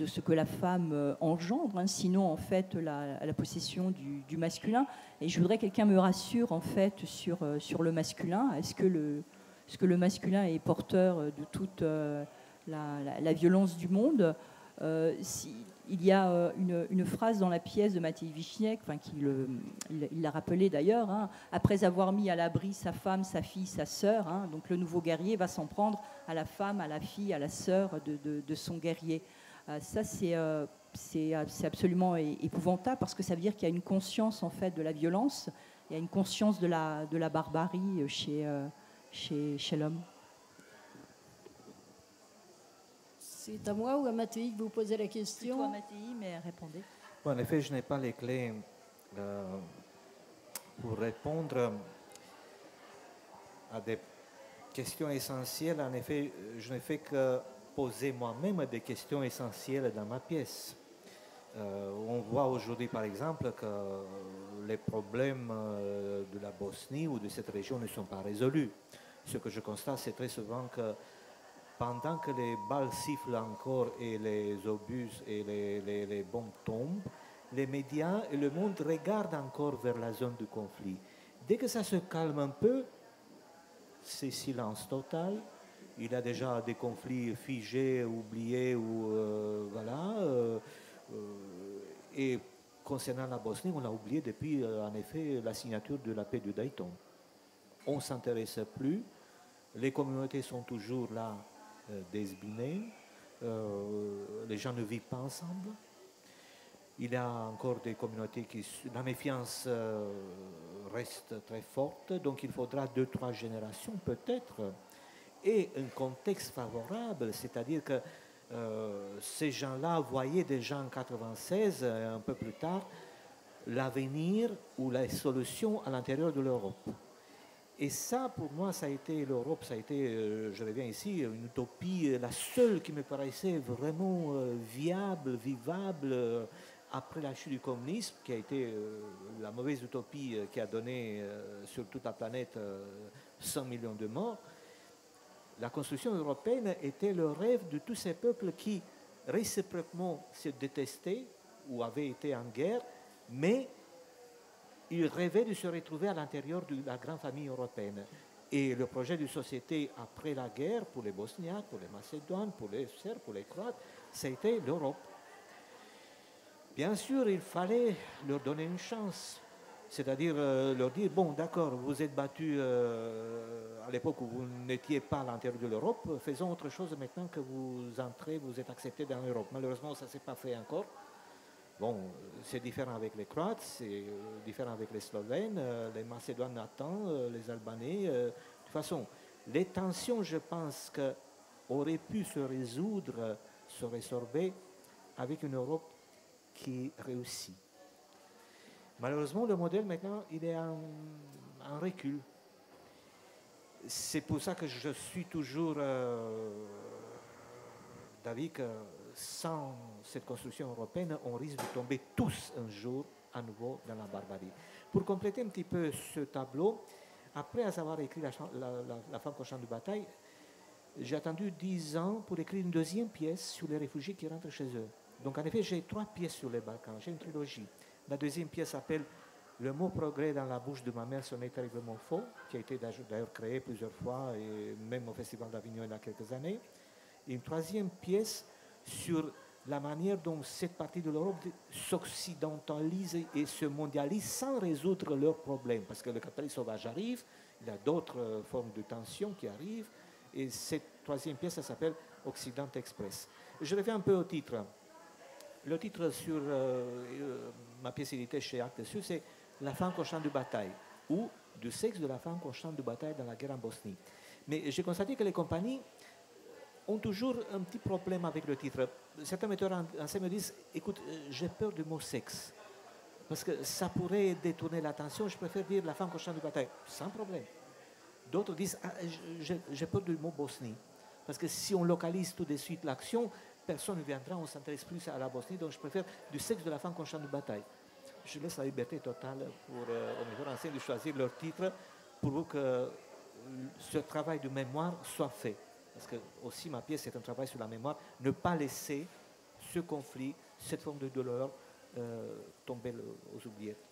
ce que la femme engendre, hein, sinon en fait la possession du masculin. Et je voudrais que quelqu'un me rassure en fait sur le masculin. Est-ce que le masculin est porteur de toute la violence du monde? Il y a une phrase dans la pièce de Matěj Višněk, il l'a rappelé d'ailleurs, hein, après avoir mis à l'abri sa femme, sa fille, sa sœur, hein, donc le nouveau guerrier va s'en prendre à la femme, à la fille, à la sœur de son guerrier. Ça, c'est absolument épouvantable parce que ça veut dire qu'il y a une conscience en fait de la violence, il y a une conscience de la barbarie chez l'homme. C'est à moi ou à Mathéi que vous posez la question? Plutôt à Mathéi, mais répondez. Bon, en effet, je n'ai pas les clés pour répondre à des questions essentielles. En effet, je ne fais que poser moi-même des questions essentielles dans ma pièce. On voit aujourd'hui, par exemple, que les problèmes de la Bosnie ou de cette région ne sont pas résolus. Ce que je constate, c'est très souvent que pendant que les balles sifflent encore et les obus et les bombes tombent, les médias et le monde regardent encore vers la zone du conflit. Dès que ça se calme un peu, c'est silence total. Il y a déjà des conflits figés, oubliés, et concernant la Bosnie, on l'a oublié depuis, en effet, la signature de la paix de Dayton. On ne s'intéresse plus. Les communautés sont toujours là, désbinées. Les gens ne vivent pas ensemble. Il y a encore des communautés qui... La méfiance reste très forte, donc il faudra 2-3 générations peut-être. Et un contexte favorable, c'est-à-dire que ces gens-là voyaient déjà en 1996, un peu plus tard, l'avenir ou la solution à l'intérieur de l'Europe. Et ça, pour moi, ça a été l'Europe, ça a été, je reviens ici, une utopie, la seule qui me paraissait vraiment viable, vivable, après la chute du communisme, qui a été la mauvaise utopie qui a donné sur toute la planète 100 millions de morts. La construction européenne était le rêve de tous ces peuples qui réciproquement se détestaient ou avaient été en guerre, mais ils rêvaient de se retrouver à l'intérieur de la grande famille européenne. Et le projet de société après la guerre, pour les Bosniaques, pour les Macédoines, pour les Serbes, pour les Croates, c'était l'Europe. Bien sûr, il fallait leur donner une chance. C'est-à-dire leur dire, bon, d'accord, vous êtes battus à l'époque où vous n'étiez pas à l'intérieur de l'Europe, faisons autre chose maintenant que vous entrez, vous êtes acceptés dans l'Europe. Malheureusement, ça ne s'est pas fait encore. Bon, c'est différent avec les Croates, c'est différent avec les Slovènes, les Macédoines attendent, les Albanais. De toute façon, les tensions, je pense, auraient pu se résoudre, se résorber avec une Europe qui réussit. Malheureusement, le modèle maintenant, il est en recul. C'est pour ça que je suis toujours d'avis que sans cette construction européenne, on risque de tomber tous un jour à nouveau dans la barbarie. Pour compléter un petit peu ce tableau, après avoir écrit La femme au champ de bataille, j'ai attendu 10 ans pour écrire une deuxième pièce sur les réfugiés qui rentrent chez eux. Donc en effet, j'ai 3 pièces sur les Balkans, j'ai une trilogie. La deuxième pièce s'appelle Le mot progrès dans la bouche de ma mère sonnait terriblement faux, qui a été d'ailleurs créé plusieurs fois, et même au Festival d'Avignon il y a quelques années. Et une troisième pièce sur la manière dont cette partie de l'Europe s'occidentalise et se mondialise sans résoudre leurs problèmes. Parce que le capitalisme sauvage arrive, il y a d'autres formes de tension qui arrivent, et cette troisième pièce, ça s'appelle Occident Express. Je reviens un peu au titre. Le titre sur ma pièce éditée chez Actes Sud, c'est La femme au champ de bataille, ou Du sexe de la femme au champ de bataille dans la guerre en Bosnie. Mais j'ai constaté que les compagnies ont toujours un petit problème avec le titre. Certains metteurs en scène me disent, écoute, j'ai peur du mot sexe, parce que ça pourrait détourner l'attention, je préfère dire la femme au champ de bataille, sans problème. D'autres disent, ah, j'ai peur du mot Bosnie, parce que si on localise tout de suite l'action, personne ne viendra, on s'intéresse plus à la Bosnie, donc je préfère du sexe de la femme au champ de bataille. Je laisse la liberté totale aux metteurs en scène de choisir leur titre pour que ce travail de mémoire soit fait. Parce que aussi ma pièce est un travail sur la mémoire, ne pas laisser ce conflit, cette forme de douleur tomber aux oubliettes.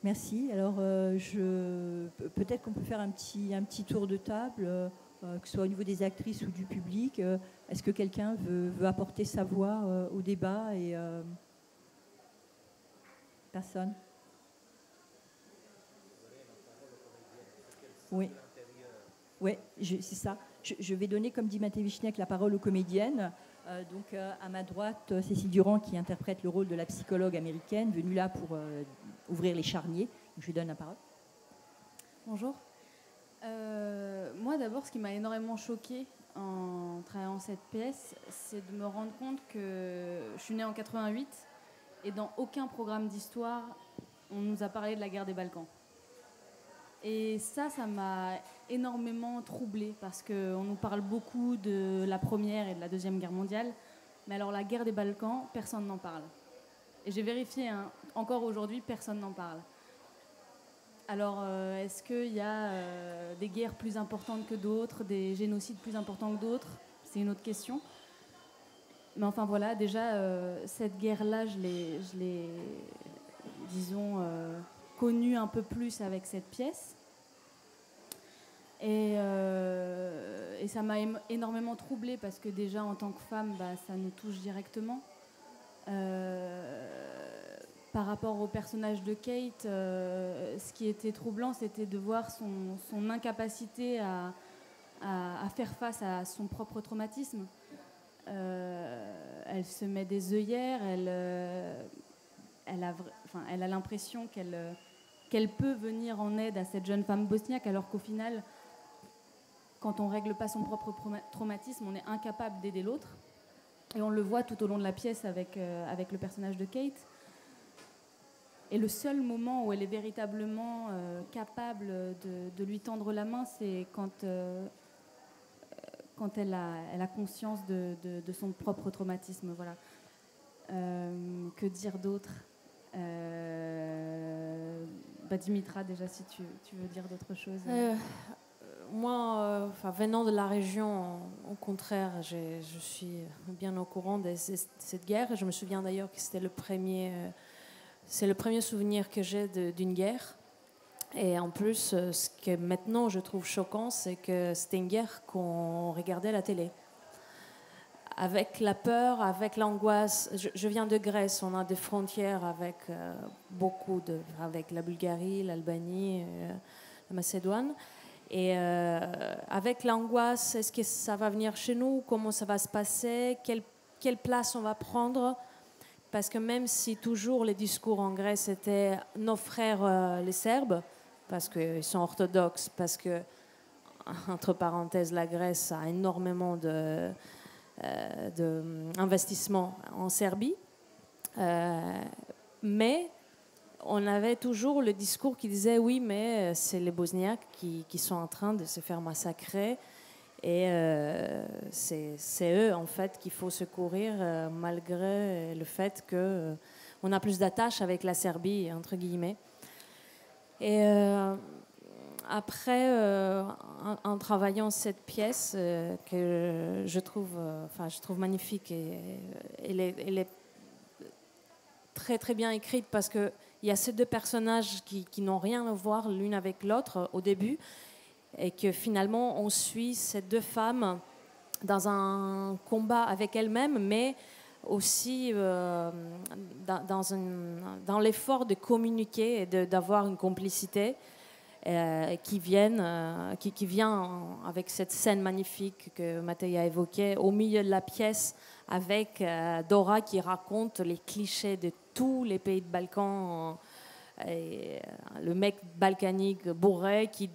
Merci. Alors, peut-être qu'on peut faire un petit tour de table, que ce soit au niveau des actrices ou du public. Est-ce que quelqu'un veut apporter sa voix au débat et, personne? Oui. Oui, c'est ça. Je vais donner, comme dit Maté Vichniac, la parole aux comédiennes. Donc, à ma droite, Cécile Durand, qui interprète le rôle de la psychologue américaine, venue là pour ouvrir les charniers. Je lui donne la parole. Bonjour. Moi, d'abord, ce qui m'a énormément choquée en travaillant cette pièce, c'est de me rendre compte que je suis née en 88 et dans aucun programme d'histoire, on nous a parlé de la guerre des Balkans. Et ça m'a énormément troublée parce qu'on nous parle beaucoup de la Première et de la Deuxième Guerre mondiale, mais alors la guerre des Balkans, personne n'en parle. Et j'ai vérifié, hein, encore aujourd'hui, personne n'en parle. Alors, est-ce qu'il y a des guerres plus importantes que d'autres, des génocides plus importants que d'autres? C'est une autre question. Mais enfin voilà, déjà, cette guerre-là, je l'ai disons, connue un peu plus avec cette pièce. Et ça m'a énormément troublée parce que déjà, en tant que femme, ça nous touche directement. Par rapport au personnage de Kate, ce qui était troublant, c'était de voir son incapacité à faire face à son propre traumatisme. Elle se met des œillères, elle a l'impression qu'elle peut venir en aide à cette jeune femme bosniaque, alors qu'au final, quand on ne règle pas son propre traumatisme, on est incapable d'aider l'autre. Et on le voit tout au long de la pièce avec le personnage de Kate. Et le seul moment où elle est véritablement capable de lui tendre la main, c'est quand elle a conscience de son propre traumatisme. Voilà. Que dire d'autre? Dimitra, déjà, si tu veux dire d'autres choses. Moi, venant de la région, au contraire, je suis bien au courant de cette guerre. Je me souviens d'ailleurs que c'était le premier souvenir que j'ai d'une guerre. Et en plus, ce que maintenant je trouve choquant, c'est que c'était une guerre qu'on regardait à la télé. Avec la peur, avec l'angoisse. Je viens de Grèce, on a des frontières avec avec la Bulgarie, l'Albanie, la Macédoine. Et avec l'angoisse, est-ce que ça va venir chez nous? Comment ça va se passer? Quelle place on va prendre? Parce que même si toujours les discours en Grèce étaient nos frères les Serbes, parce qu'ils sont orthodoxes, parce que, entre parenthèses, la Grèce a énormément d'investissements en Serbie, mais on avait toujours le discours qui disait oui, mais c'est les Bosniaques qui sont en train de se faire massacrer et c'est eux en fait qu'il faut secourir malgré le fait qu'on a plus d'attaches avec la Serbie entre guillemets. Et après, en travaillant cette pièce que je trouve magnifique et elle est très très bien écrite parce que il y a ces deux personnages qui n'ont rien à voir l'une avec l'autre au début et que finalement on suit ces deux femmes dans un combat avec elles-mêmes, mais aussi dans l'effort de communiquer et d'avoir une complicité qui vient avec cette scène magnifique que Mattei a évoquée au milieu de la pièce avec Dora qui raconte les clichés de tous les pays de Balkans Et le mec balkanique bourré qui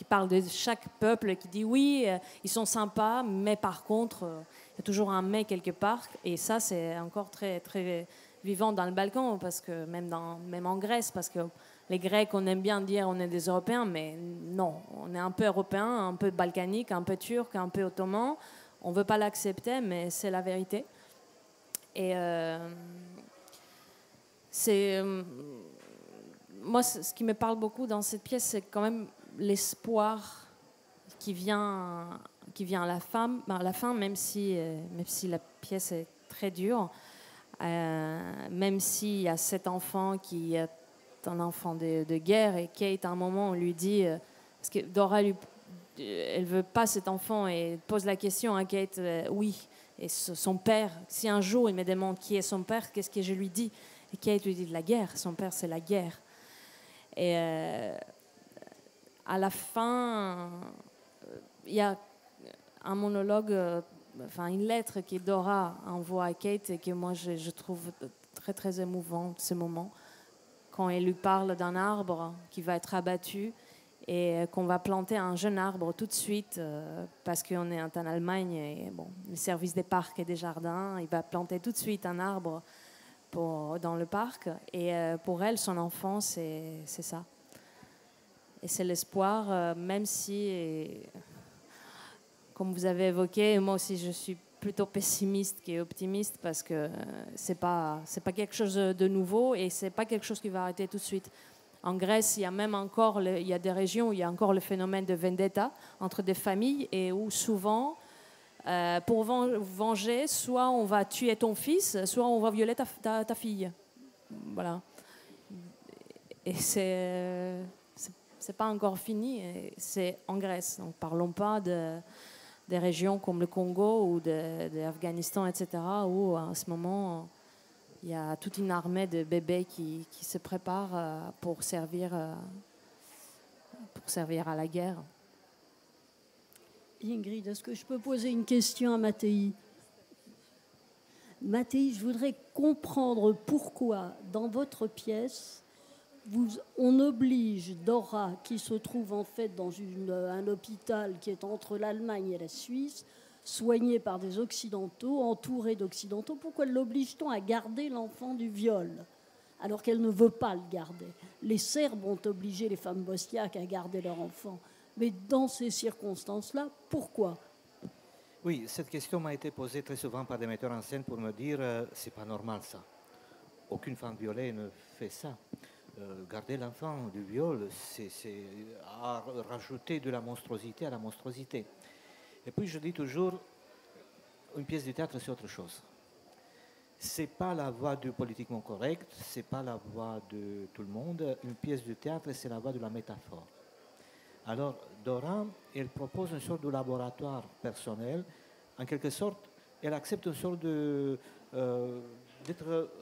parle de chaque peuple, qui dit oui, ils sont sympas, mais par contre, il y a toujours un mais quelque part. Et ça, c'est encore très, très vivant dans le Balkan, parce que même en Grèce, parce que les Grecs, on aime bien dire on est des Européens, mais non, on est un peu Européens, un peu balkanique, un peu turc, un peu ottoman. On ne veut pas l'accepter, mais c'est la vérité. Et c'est... moi, ce qui me parle beaucoup dans cette pièce, c'est quand même l'espoir qui vient à la fin, même si la pièce est très dure, même s'il y a cet enfant qui est un enfant de guerre, et Kate, à un moment, on lui dit, parce que Dora, elle veut pas cet enfant, et pose la question à Kate, oui, et son père, si un jour il me demande qui est son père, qu'est-ce que je lui dis? Et Kate lui dit la guerre, son père c'est la guerre. Et à la fin, il y a un monologue, une lettre que Dora envoie à Kate, et que moi je trouve très très émouvant ce moment, quand elle lui parle d'un arbre qui va être abattu et qu'on va planter un jeune arbre tout de suite, parce qu'on est en Allemagne, et bon, le service des parcs et des jardins, il va planter tout de suite un arbre dans le parc, et pour elle, son enfant, c'est ça. Et c'est l'espoir, même si, comme vous avez évoqué, moi aussi je suis plutôt pessimiste qu'optimiste, parce que c'est pas quelque chose de nouveau, et c'est pas quelque chose qui va arrêter tout de suite. En Grèce, il y a même encore il y a des régions où il y a encore le phénomène de vendetta entre des familles, et où souvent, pour venger, soit on va tuer ton fils, soit on va violer ta fille. Voilà. Et c'est pas encore fini, c'est en Grèce. Donc parlons pas des régions comme le Congo ou de l'Afghanistan, etc., où à ce moment, il y a toute une armée de bébés qui se préparent pour servir à la guerre. Ingrid, est-ce que je peux poser une question à Mattei? Mattei, je voudrais comprendre pourquoi, dans votre pièce, on oblige Dora, qui se trouve en fait dans un hôpital qui est entre l'Allemagne et la Suisse, soignée par des Occidentaux, entourée d'Occidentaux. Pourquoi l'oblige-t-on à garder l'enfant du viol, alors qu'elle ne veut pas le garder? Les Serbes ont obligé les femmes bosniaques à garder leur enfant. Mais dans ces circonstances-là, pourquoi? Oui, cette question m'a été posée très souvent par des metteurs en scène pour me dire c'est pas normal ça. Aucune femme violée ne fait ça. Garder l'enfant du viol, c'est rajouter de la monstruosité à la monstruosité. Et puis je dis toujours, une pièce de théâtre c'est autre chose. C'est pas la voix du politiquement correct, c'est pas la voix de tout le monde. Une pièce de théâtre c'est la voix de la métaphore. Alors Dora, elle propose une sorte de laboratoire personnel. En quelque sorte, elle accepte une sorte d'être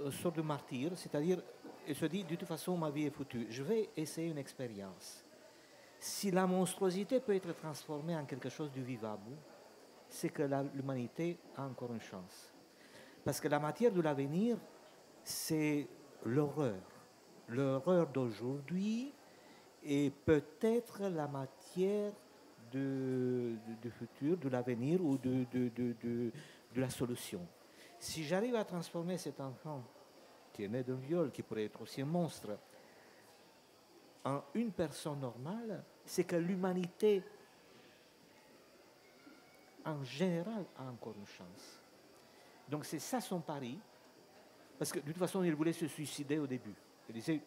une sorte de martyr, c'est-à-dire elle se dit, de toute façon, ma vie est foutue. Je vais essayer une expérience. Si la monstruosité peut être transformée en quelque chose de vivable, c'est que l'humanité a encore une chance. Parce que la matière de l'avenir, c'est l'horreur. L'horreur d'aujourd'hui est peut-être la matière du futur, de l'avenir ou de la solution. Si j'arrive à transformer cet enfant qui est né d'un viol, qui pourrait être aussi un monstre, en une personne normale, c'est que l'humanité, en général, a encore une chance. Donc c'est ça son pari, parce que de toute façon, il voulait se suicider au début. Il disait,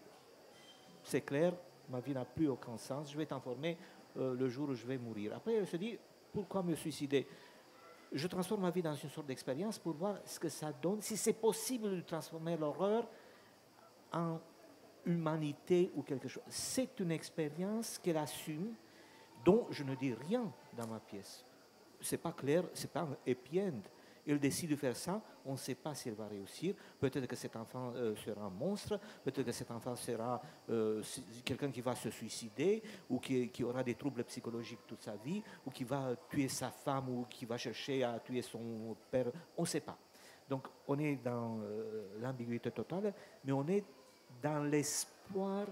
c'est clair, ma vie n'a plus aucun sens, je vais t'informer le jour où je vais mourir. Après, il se dit, pourquoi me suicider? Je transforme ma vie dans une sorte d'expérience pour voir ce que ça donne, si c'est possible de transformer l'horreur en humanité ou quelque chose. C'est une expérience qu'elle assume, dont je ne dis rien dans ma pièce. C'est pas clair, c'est pas un happy end. Elle décide de faire ça, on ne sait pas si elle va réussir. Peut-être que cet enfant sera un monstre, peut-être que cet enfant sera quelqu'un qui va se suicider, ou qui aura des troubles psychologiques toute sa vie, ou qui va tuer sa femme, ou qui va chercher à tuer son père. On ne sait pas. Donc on est dans l'ambiguïté totale, mais on est dans l'espoir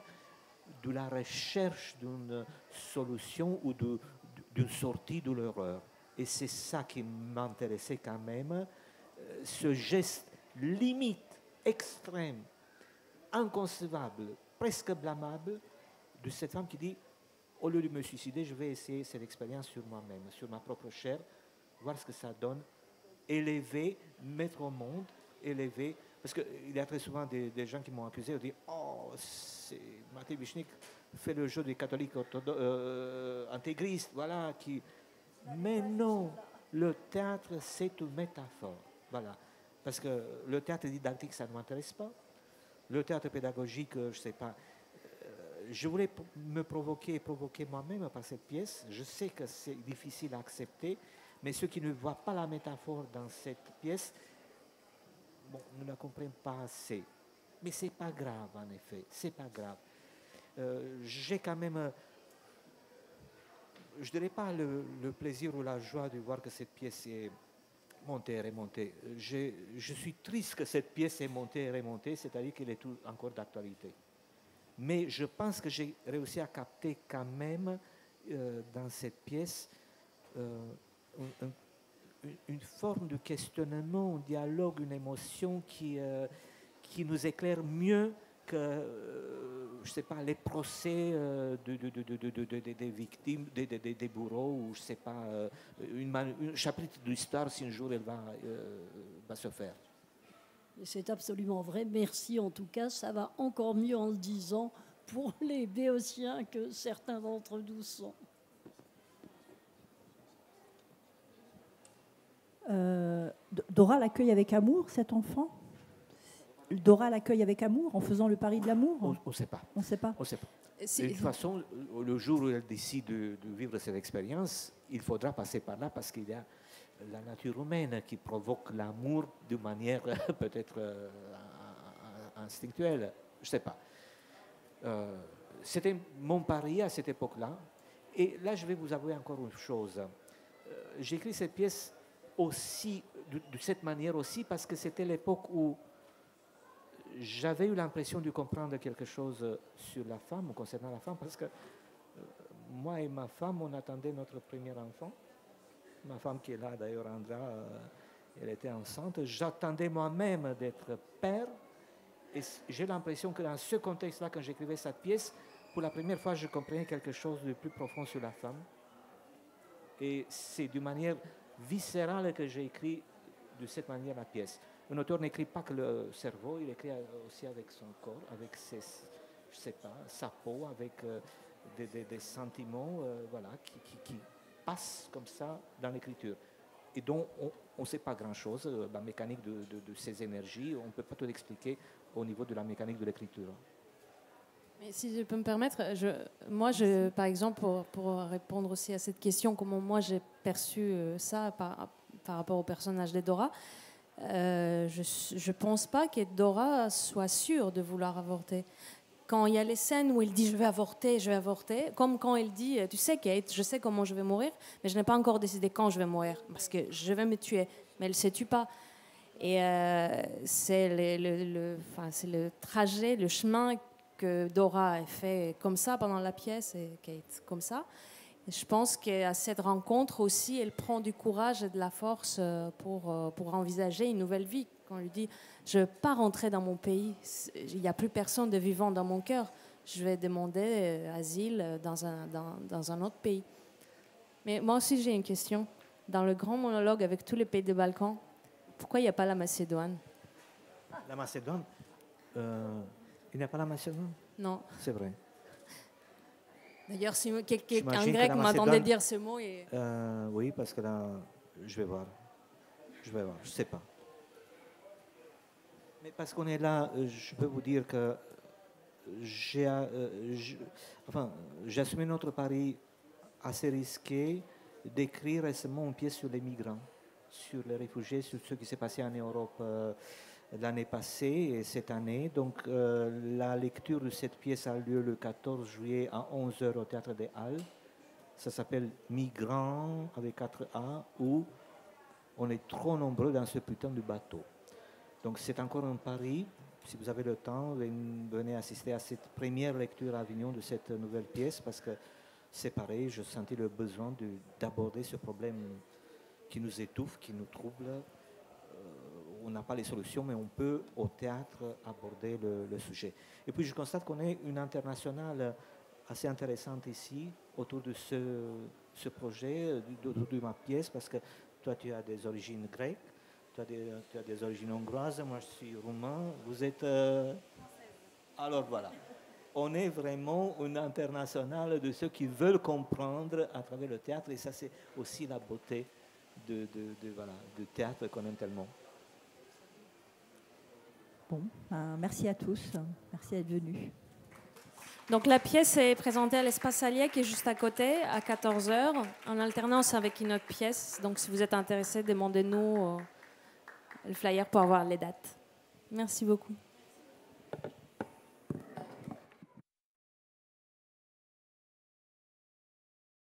de la recherche d'une solution ou d'une sortie de l'horreur. Et c'est ça qui m'intéressait quand même, ce geste limite, extrême, inconcevable, presque blâmable, de cette femme qui dit, au lieu de me suicider, je vais essayer cette expérience sur moi-même, sur ma propre chair, voir ce que ça donne, élever, mettre au monde, élever. Parce qu'il y a très souvent des gens qui m'ont accusé, ils disent « Oh, Matěj Vyšník fait le jeu des catholiques intégristes, voilà. » Mais non, le théâtre, c'est une métaphore. Voilà. Parce que le théâtre didactique, ça ne m'intéresse pas. Le théâtre pédagogique, je ne sais pas. Je voulais me provoquer moi-même par cette pièce. Je sais que c'est difficile à accepter, mais ceux qui ne voient pas la métaphore dans cette pièce, bon, ne la comprennent pas assez. Mais ce n'est pas grave, en effet. C'est pas grave. J'ai quand même, je ne dirais pas le plaisir ou la joie de voir que cette pièce est montée et remontée. Je suis triste que cette pièce est montée et remontée, c'est-à-dire qu'elle est encore d'actualité. Mais je pense que j'ai réussi à capter quand même dans cette pièce une forme de questionnement, un dialogue, une émotion qui nous éclaire mieux que, je ne sais pas, les procès des victimes, des bourreaux, ou je ne sais pas, un chapitre d'histoire si un jour elle va se faire. C'est absolument vrai. Merci en tout cas. Ça va encore mieux en le disant pour les béotiens que certains d'entre nous sont. Dora l'accueille avec amour, cet enfant. Dora l'accueille avec amour en faisant le pari de l'amour. On ne sait pas. On ne sait pas. On sait pas. De toute façon, le jour où elle décide de vivre cette expérience, il faudra passer par là parce qu'il y a la nature humaine qui provoque l'amour de manière peut-être instinctuelle. Je ne sais pas. C'était mon pari à cette époque-là. Et là, je vais vous avouer encore une chose. J'ai écrit cette pièce aussi, de cette manière aussi, parce que c'était l'époque où j'avais eu l'impression de comprendre quelque chose sur la femme, concernant la femme, parce que moi et ma femme, on attendait notre premier enfant. Ma femme qui est là, d'ailleurs, Andra, elle était enceinte. J'attendais moi-même d'être père. Et j'ai l'impression que dans ce contexte-là, quand j'écrivais cette pièce, pour la première fois, je comprenais quelque chose de plus profond sur la femme. Et c'est d'une manière viscérale que j'ai écrit de cette manière la pièce. Un auteur n'écrit pas que le cerveau, il écrit aussi avec son corps, avec ses, je sais pas, sa peau, avec des sentiments, voilà, qui passent comme ça dans l'écriture. Et dont on ne sait pas grand-chose, la mécanique de ces énergies, on ne peut pas tout expliquer au niveau de la mécanique de l'écriture. Mais si je peux me permettre, par exemple, pour répondre aussi à cette question, comment moi j'ai perçu ça par rapport au personnage de Dora, je ne pense pas que Dora soit sûre de vouloir avorter. Quand il y a les scènes où il dit « je vais avorter », comme quand il dit « tu sais Kate, je sais comment je vais mourir, mais je n'ai pas encore décidé quand je vais mourir, parce que je vais me tuer », mais elle ne se tue pas. Et c'est le trajet, le chemin que Dora a fait comme ça pendant la pièce, et Kate comme ça. Et je pense qu'à cette rencontre aussi, elle prend du courage et de la force pour envisager une nouvelle vie. Quand on lui dit « je ne veux pas rentrer dans mon pays, il n'y a plus personne de vivant dans mon cœur, je vais demander asile dans un autre pays ». Mais moi aussi j'ai une question. Dans le grand monologue avec tous les pays des Balkans, pourquoi il n'y a pas la Macédoine? La Macédoine il n'y a pas la Macédoine? Non. C'est vrai. D'ailleurs, si un grec m'entendait dire ce mot... oui, parce que là, je vais voir. Je ne sais pas. Mais parce qu'on est là, je peux vous dire que j'ai assumé notre pari assez risqué d'écrire récemment une pièce sur les migrants, sur les réfugiés, sur ce qui s'est passé en Europe l'année passée et cette année. Donc la lecture de cette pièce a lieu le 14 juillet à 11h au Théâtre des Halles. Ça s'appelle Migrants avec 4A, où on est trop nombreux dans ce putain de bateau. Donc c'est encore un pari, si vous avez le temps, venez assister à cette première lecture à Avignon de cette nouvelle pièce, parce que c'est pareil, je sentis le besoin d'aborder ce problème qui nous étouffe, qui nous trouble. On n'a pas les solutions, mais on peut, au théâtre, aborder le sujet. Et puis, je constate qu'on est une internationale assez intéressante ici, autour de ce projet, autour de ma pièce, parce que toi, tu as des origines grecques, tu as des origines hongroises, moi, je suis roumain, vous êtes... Alors, voilà. On est vraiment une internationale de ceux qui veulent comprendre à travers le théâtre, et ça, c'est aussi la beauté voilà, du théâtre qu'on aime tellement. Bon, merci à tous, merci d'être venus. Donc la pièce est présentée à l'Espace Allier qui est juste à côté, à 14h, en alternance avec une autre pièce. Donc si vous êtes intéressés, demandez-nous le flyer pour avoir les dates. Merci beaucoup.